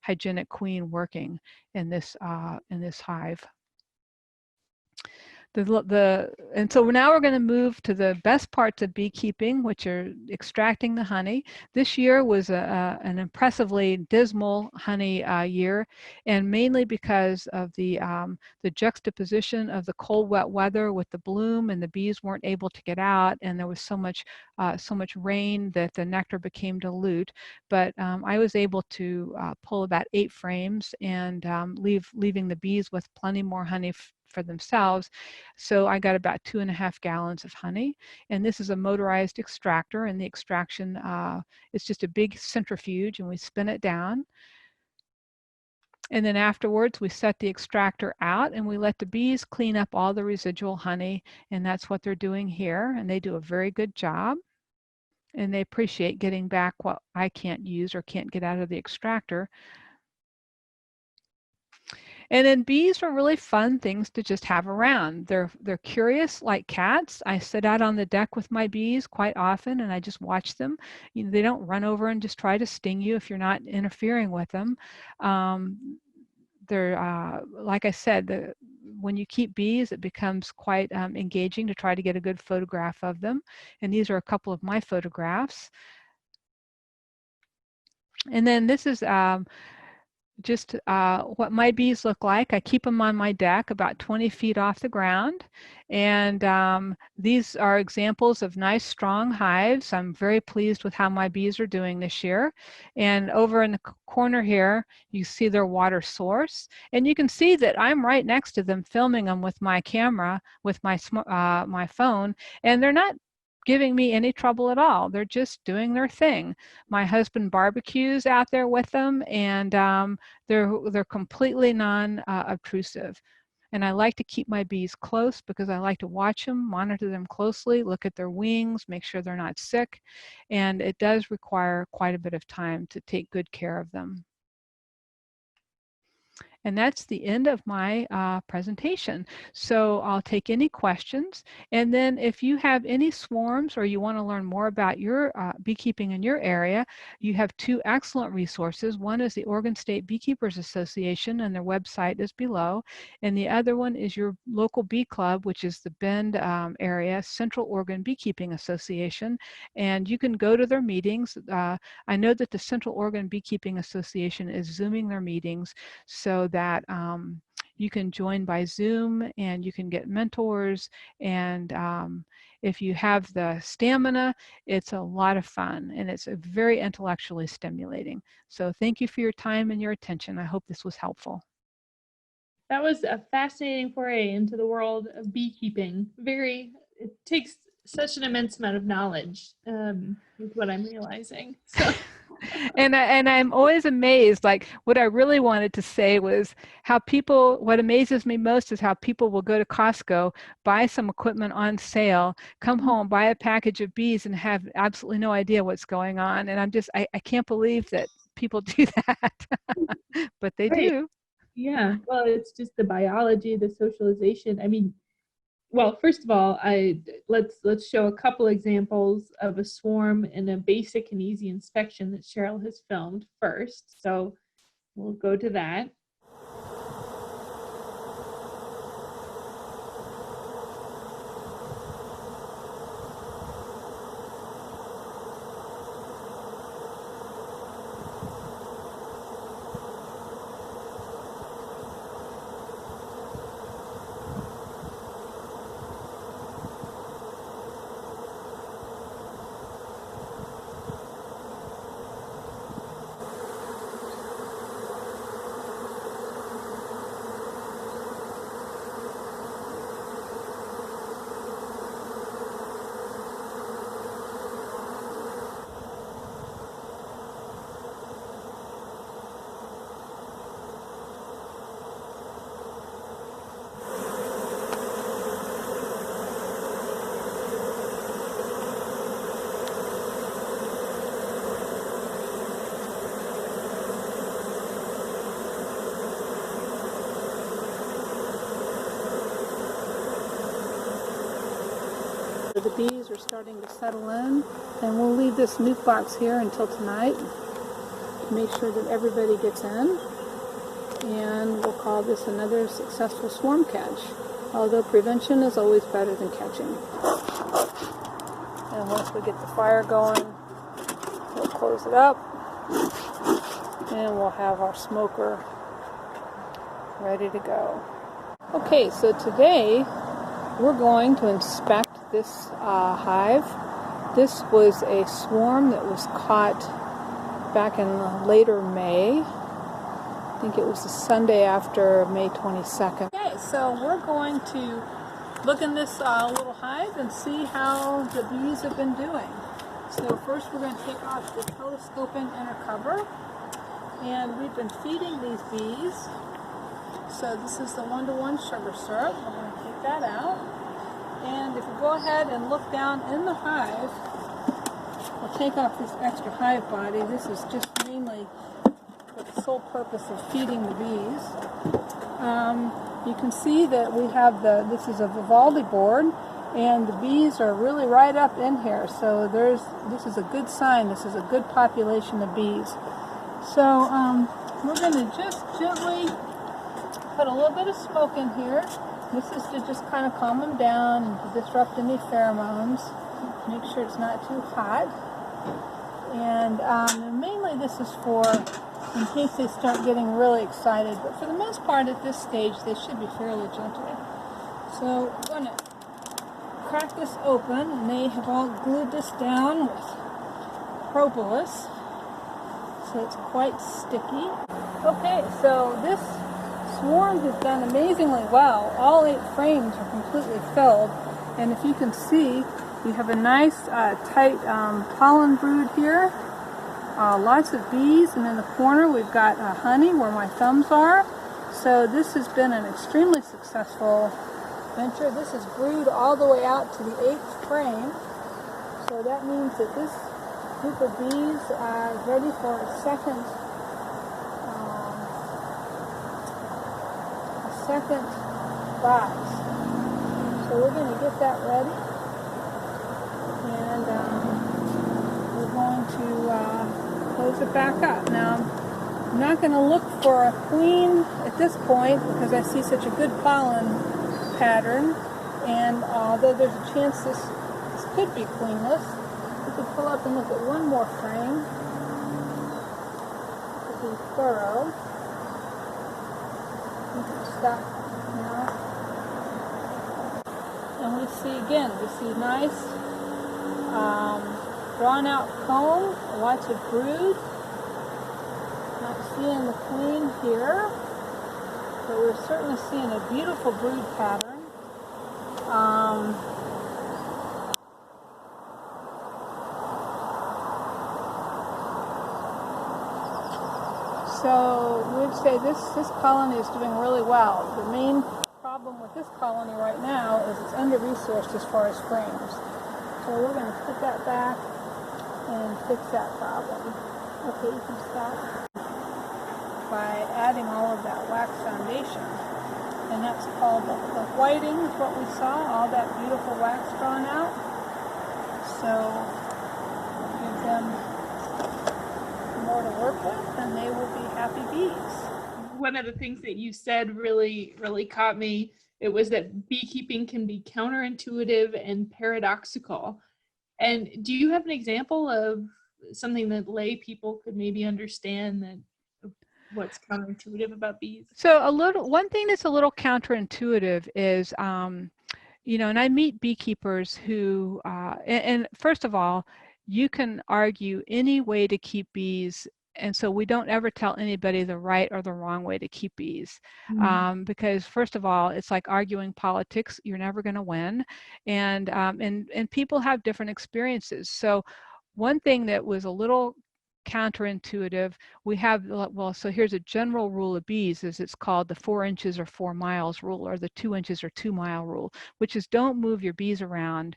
hygienic queen working in this hive. And so now we're going to move to the best parts of beekeeping, which are extracting the honey. This year was an impressively dismal honey year, and mainly because of the juxtaposition of the cold, wet weather with the bloom, and the bees weren't able to get out, and there was so much rain that the nectar became dilute. But I was able to pull about 8 frames and leaving the bees with plenty more honey for themselves. So I got about 2.5 gallons of honey, and this is a motorized extractor, and the extraction is just a big centrifuge, and we spin it down. And then afterwards, we set the extractor out and we let the bees clean up all the residual honey, and that's what they're doing here, and they do a very good job. And they appreciate getting back what I can't use or can't get out of the extractor. And then bees are really fun things to just have around. They're curious like cats. I sit out on the deck with my bees quite often and I just watch them. You know, they don't run over and just try to sting you if you're not interfering with them. They're like I said, when you keep bees, it becomes quite engaging to try to get a good photograph of them. And these are a couple of my photographs. And then this is just what my bees look like. I keep them on my deck about 20 feet off the ground. And these are examples of nice, strong hives. I'm very pleased with how my bees are doing this year. And over in the corner here, you see their water source. And you can see that I'm right next to them filming them with my camera, with my phone. And they're not giving me any trouble at all. They're just doing their thing. My husband barbecues out there with them, and they're completely non-obtrusive. And I like to keep my bees close because I like to watch them, monitor them closely, look at their wings, make sure they're not sick. And it does require quite a bit of time to take good care of them. And that's the end of my presentation. So I'll take any questions. And then if you have any swarms or you want to learn more about your beekeeping in your area, you have 2 excellent resources. One is the Oregon State Beekeepers Association, and their website is below. And the other one is your local bee club, which is the Bend area, Central Oregon Beekeeping Association. And you can go to their meetings. I know that the Central Oregon Beekeeping Association is Zooming their meetings, so that you can join by Zoom and you can get mentors. And if you have the stamina, it's a lot of fun and it's very intellectually stimulating. So thank you for your time and your attention. I hope this was helpful. That was a fascinating foray into the world of beekeeping. It takes such an immense amount of knowledge, is what I'm realizing. So. And I'm always amazed, like what I really wanted to say was what amazes me most is how people will go to Costco, buy some equipment on sale, come home, buy a package of bees and have absolutely no idea what's going on. And I can't believe that people do that, but they do. Yeah, well, it's just the biology, the socialization. I mean, well, first of all, let's show a couple examples of a swarm and a basic and easy inspection that Cheryl has filmed first. So we'll go to that. The bees are starting to settle in, and we'll leave this nuke box here until tonight to make sure that everybody gets in, and we'll call this another successful swarm catch, although prevention is always better than catching. And once we get the fire going, we'll close it up, and we'll have our smoker ready to go. Okay, so today we're going to inspect this hive. This was a swarm that was caught back in later May. I think it was the Sunday after May 22nd. Okay, so we're going to look in this little hive and see how the bees have been doing. So first we're going to take off the telescoping inner cover, and we've been feeding these bees. So this is the 1-to-1 sugar syrup. We're going to take that out. And if you go ahead and look down in the hive, we'll take off this extra hive body. This is just mainly for the sole purpose of feeding the bees. You can see that we have this is a Vivaldi board, and the bees are really right up in here. So this is a good sign. This is a good population of bees. So we're going to just gently put a little bit of smoke in here. This is to just kind of calm them down and to disrupt any pheromones. Make sure it's not too hot. And mainly this is for in case they start getting really excited. But for the most part at this stage, they should be fairly gentle. So we're going to crack this open, and they have all glued this down with propolis. So it's quite sticky. Okay, so this swarm has done amazingly well. All 8 frames are completely filled, and if you can see, we have a nice tight pollen brood here, lots of bees, and in the corner we've got honey where my thumbs are. So this has been an extremely successful venture. This is brood all the way out to the 8th frame, so that means that this group of bees is ready for a second box. So we're going to get that ready, and we're going to close it back up. Now, I'm not going to look for a queen at this point because I see such a good pollen pattern, and although there's a chance this could be queenless, we could pull up and look at one more frame to be thorough. You can stop now. And we see nice drawn out comb, lots of brood. Not seeing the queen here, but we're certainly seeing a beautiful brood pattern. So we'd say this colony is doing really well. The main problem with this colony right now is it's under-resourced as far as frames. So we're going to put that back and fix that problem. Okay, you can stop by adding all of that wax foundation. And that's called the whiting, is what we saw, all that beautiful wax drawn out. So give them more to work with, and they will be happy bees. One of the things that you said really caught me. It was that beekeeping can be counterintuitive and paradoxical. And do you have an example of something that lay people could maybe understand that what's counterintuitive about bees? So one thing that's a little counterintuitive is, and I meet beekeepers who, and first of all, you can argue any way to keep bees, and so we don't ever tell anybody the right or the wrong way to keep bees, because first of all, it's like arguing politics. You're never going to win, and people have different experiences. So one thing that was a little counterintuitive, we have, so here's a general rule of bees, is it's called the 4 inches or 4 miles rule, or the 2 inches or 2 mile rule, which is don't move your bees around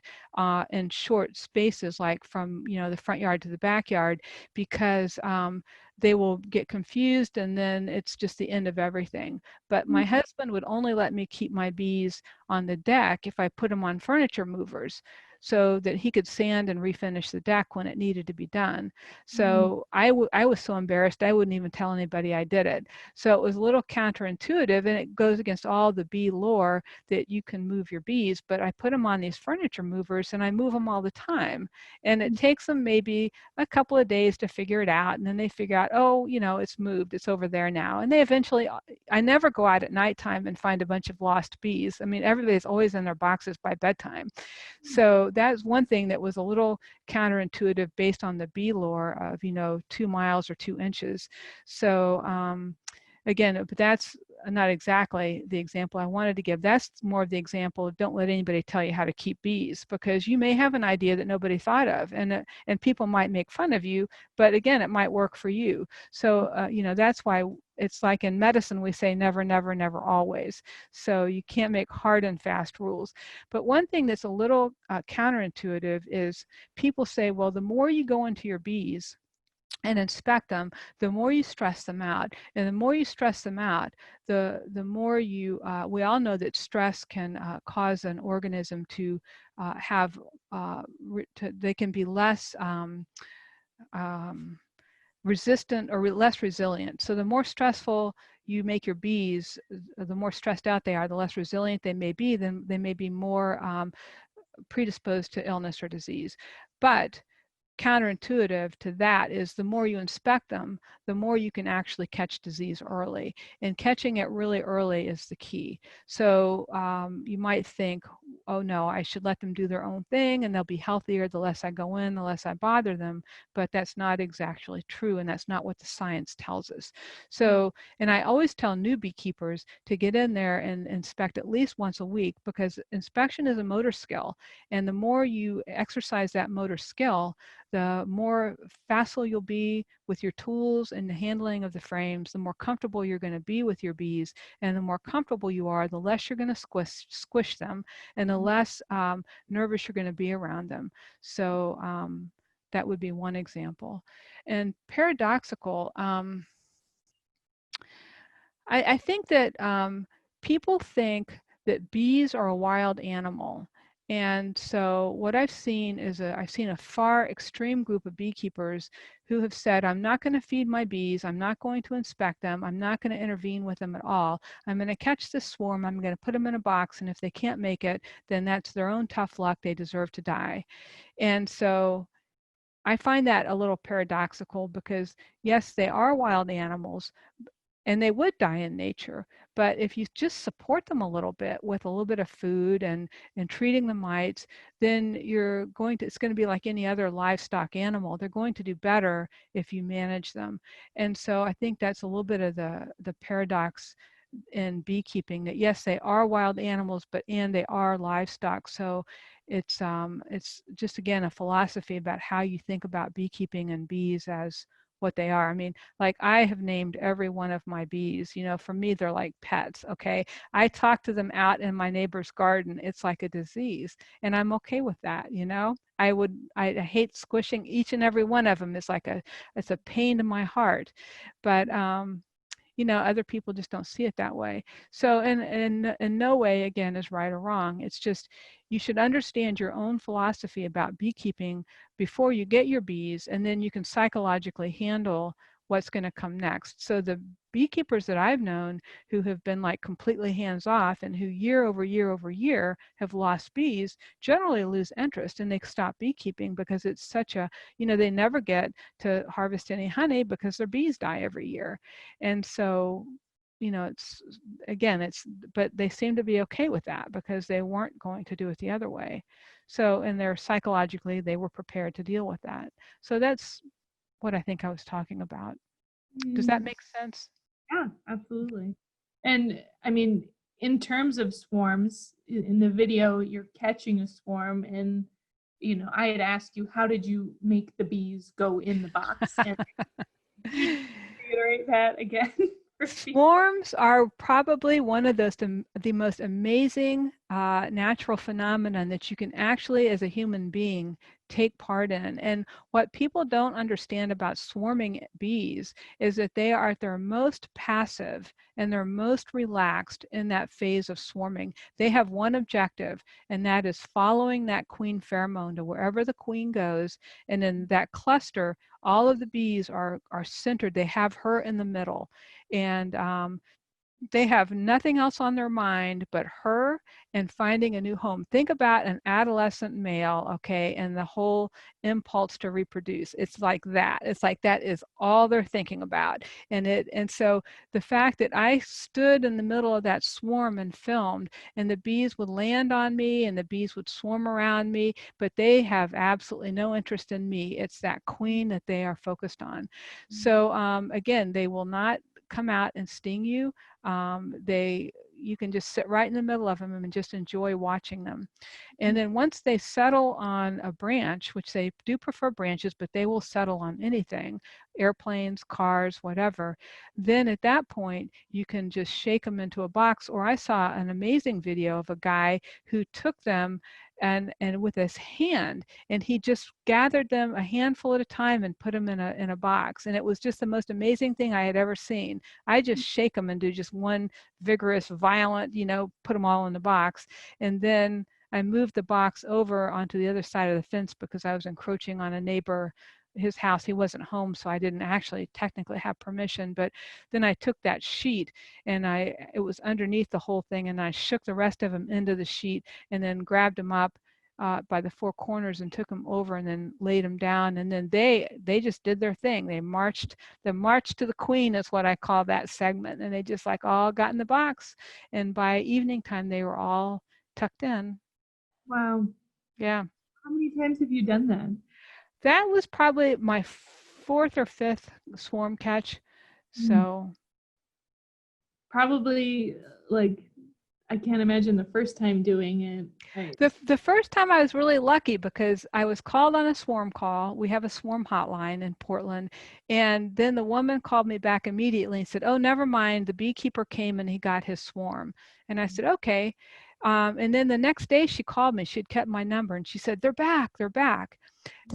in short spaces, like from the front yard to the backyard, because they will get confused and then it's just the end of everything. But my husband would only let me keep my bees on the deck if I put them on furniture movers. so that he could sand and refinish the deck when it needed to be done. So I was so embarrassed, I wouldn't even tell anybody I did it. So it was a little counterintuitive, and it goes against all the bee lore that you can move your bees, but I put them on these furniture movers and I move them all the time. And it takes them maybe a couple of days to figure it out. And then they figure out, oh, you know, it's moved, it's over there now. And they eventually, I never go out at nighttime and find a bunch of lost bees. I mean, everybody's always in their boxes by bedtime. So that's one thing that was a little counterintuitive based on the bee lore of, you know, 2 miles or 2 inches. So again, but that's not exactly the example I wanted to give. That's more of the example of don't let anybody tell you how to keep bees, because you may have an idea that nobody thought of, and people might make fun of you, but again, it might work for you. So, you know, that's why it's like in medicine, we say never, never, never, always. So you can't make hard and fast rules. But one thing that's a little counterintuitive is people say, well, the more you go into your bees and inspect them, the more you stress them out. And the more you stress them out, the more you, we all know that stress can cause an organism to have, they can be less resistant or less resilient. So the more stressful you make your bees, the more stressed out they are, the less resilient they may be, then they may be more predisposed to illness or disease. But counterintuitive to that is the more you inspect them, the more you can actually catch disease early. And catching it really early is the key. So you might think, oh no, I should let them do their own thing and they'll be healthier. The less I go in, the less I bother them. But that's not exactly true, and that's not what the science tells us. So, and I always tell new beekeepers to get in there and inspect at least once a week, because inspection is a motor skill. And the more you exercise that motor skill, the more facile you'll be with your tools and the handling of the frames, the more comfortable you're going to be with your bees. And the more comfortable you are, the less you're going to squish them, and the less nervous you're going to be around them. So that would be one example. And paradoxical, I think that people think that bees are a wild animal. And so what I've seen is I've seen a far extreme group of beekeepers who have said, I'm not going to feed my bees, I'm not going to inspect them, I'm not going to intervene with them at all. I'm going to catch this swarm, I'm going to put them in a box, and if they can't make it, then that's their own tough luck, they deserve to die. And so I find that a little paradoxical, because yes, they are wild animals, and they would die in nature. But if you just support them a little bit with a little bit of food and treating the mites, then it's going to be like any other livestock animal. They're going to do better if you manage them. And so I think that's a little bit of the paradox in beekeeping, that yes, they are wild animals, and they are livestock. So it's just, again, a philosophy about how you think about beekeeping and bees as what they are. I mean, like, I have named every one of my bees. You know, for me, they're like pets, okay? I talk to them out in my neighbor's garden. It's like a disease, and I'm okay with that, you know? I hate squishing each and every one of them. It's a pain to my heart. But you know, other people just don't see it that way. So in no way, again, is right or wrong. It's just, you should understand your own philosophy about beekeeping before you get your bees, and then you can psychologically handle what's going to come next. So the beekeepers that I've known who have been like completely hands off, and who year over year over year have lost bees, generally lose interest and they stop beekeeping, because it's such a, you know, they never get to harvest any honey because their bees die every year. And so, you know, but they seem to be okay with that, because they weren't going to do it the other way. So, and psychologically, they were prepared to deal with that. So that's what I think I was talking about. Does that make sense? Yeah, absolutely. And I mean, in terms of swarms, in the video, you're catching a swarm, and you know, I had asked you, how did you make the bees go in the box? And reiterate that again. Swarms are probably one of the most amazing natural phenomenon that you can actually, as a human being, take part in. And what people don't understand about swarming bees is that they are at their most passive and they're most relaxed in that phase of swarming. They have one objective, and that is following that queen pheromone to wherever the queen goes. And in that cluster, all of the bees are centered. They have her in the middle. And they have nothing else on their mind but her and finding a new home. Think about an adolescent male, okay, and the whole impulse to reproduce. It's like that. It's like that is all they're thinking about. And so the fact that I stood in the middle of that swarm and filmed, and the bees would land on me and the bees would swarm around me, but they have absolutely no interest in me. It's that queen that they are focused on. So again, they will not come out and sting you. You can just sit right in the middle of them and just enjoy watching them. And then once they settle on a branch, which they do prefer branches, but they will settle on anything, airplanes, cars, whatever, then at that point you can just shake them into a box. Or I saw an amazing video of a guy who took them and with his hand, and he just gathered them a handful at a time and put them in a box. And it was just the most amazing thing I had ever seen. I just shake them and do just one vigorous, violent, put them all in the box. And then I moved the box over onto the other side of the fence because I was encroaching on a neighbor, his house. He wasn't home, so I didn't actually technically have permission. But then I took that sheet and it was underneath the whole thing, and I shook the rest of them into the sheet and then grabbed them up by the four corners and took them over and then laid them down. And then they just did their thing. The march to the queen is what I call that segment. And they just like all got in the box. And by evening time, they were all tucked in. Wow. Yeah. How many times have you done that? That was probably my fourth or fifth swarm catch. So probably, like, I can't imagine the first time doing it. Right. The first time I was really lucky because I was called on a swarm call. We have a swarm hotline in Portland. And then the woman called me back immediately and said, "Oh, never mind. The beekeeper came and he got his swarm." And I said, "Okay." And then the next day she called me. She'd kept my number and she said, "They're back. They're back."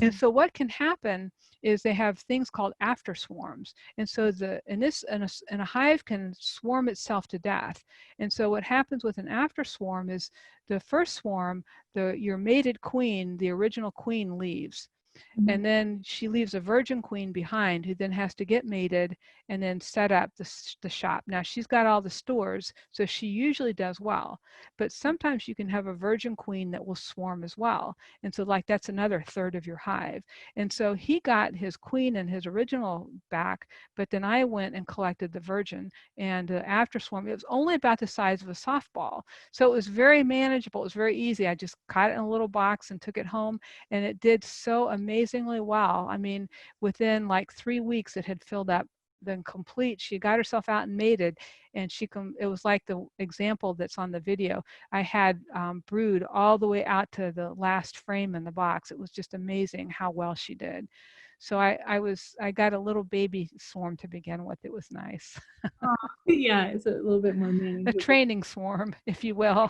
And so what can happen is they have things called after swarms. And so a hive can swarm itself to death. And so what happens with an after swarm is the first swarm, your mated queen, the original queen, leaves. And then she leaves a virgin queen behind who then has to get mated and then set up the shop. Now she's got all the stores, so she usually does well. But sometimes you can have a virgin queen that will swarm as well. And so like that's another third of your hive. And so he got his queen and his original back, but then I went and collected the virgin. And after swarm, it was only about the size of a softball. So it was very manageable. It was very easy. I just caught it in a little box and took it home. And it did so amazingly well. I mean, within like 3 weeks, it had filled up then complete. She got herself out and mated, and it was like the example that's on the video. I had brood all the way out to the last frame in the box. It was just amazing how well she did. So I got a little baby swarm to begin with. It was nice. Yeah, it's a little bit more manageable. A training swarm, if you will.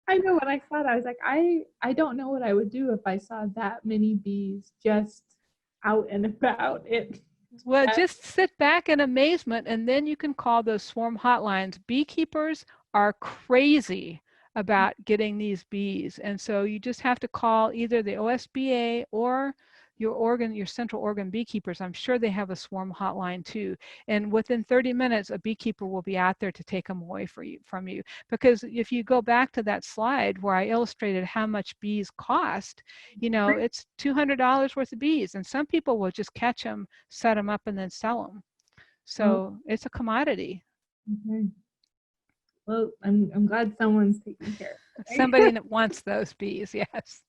I know when I saw it, I was like, I don't know what I would do if I saw that many bees just out and about. Well, just sit back in amazement, and then you can call those swarm hotlines. Beekeepers are crazy about getting these bees. And so you just have to call either the OSBA or your Central Oregon beekeepers. I'm sure they have a swarm hotline too. And within 30 minutes, a beekeeper will be out there to take them away from you. Because if you go back to that slide where I illustrated how much bees cost, it's $200 worth of bees. And some people will just catch them, set them up, and then sell them. So it's a commodity. Okay. Well, I'm glad someone's taking care of it. Somebody that wants those bees, yes.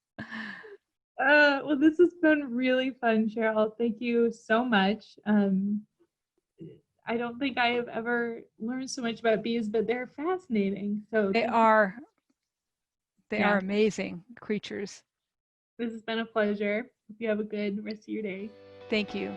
Well, this has been really fun, Cheryl. Thank you so much. I don't think I have ever learned so much about bees, but they're fascinating. So they are amazing creatures. This has been a pleasure. Hope you have a good rest of your day. Thank you.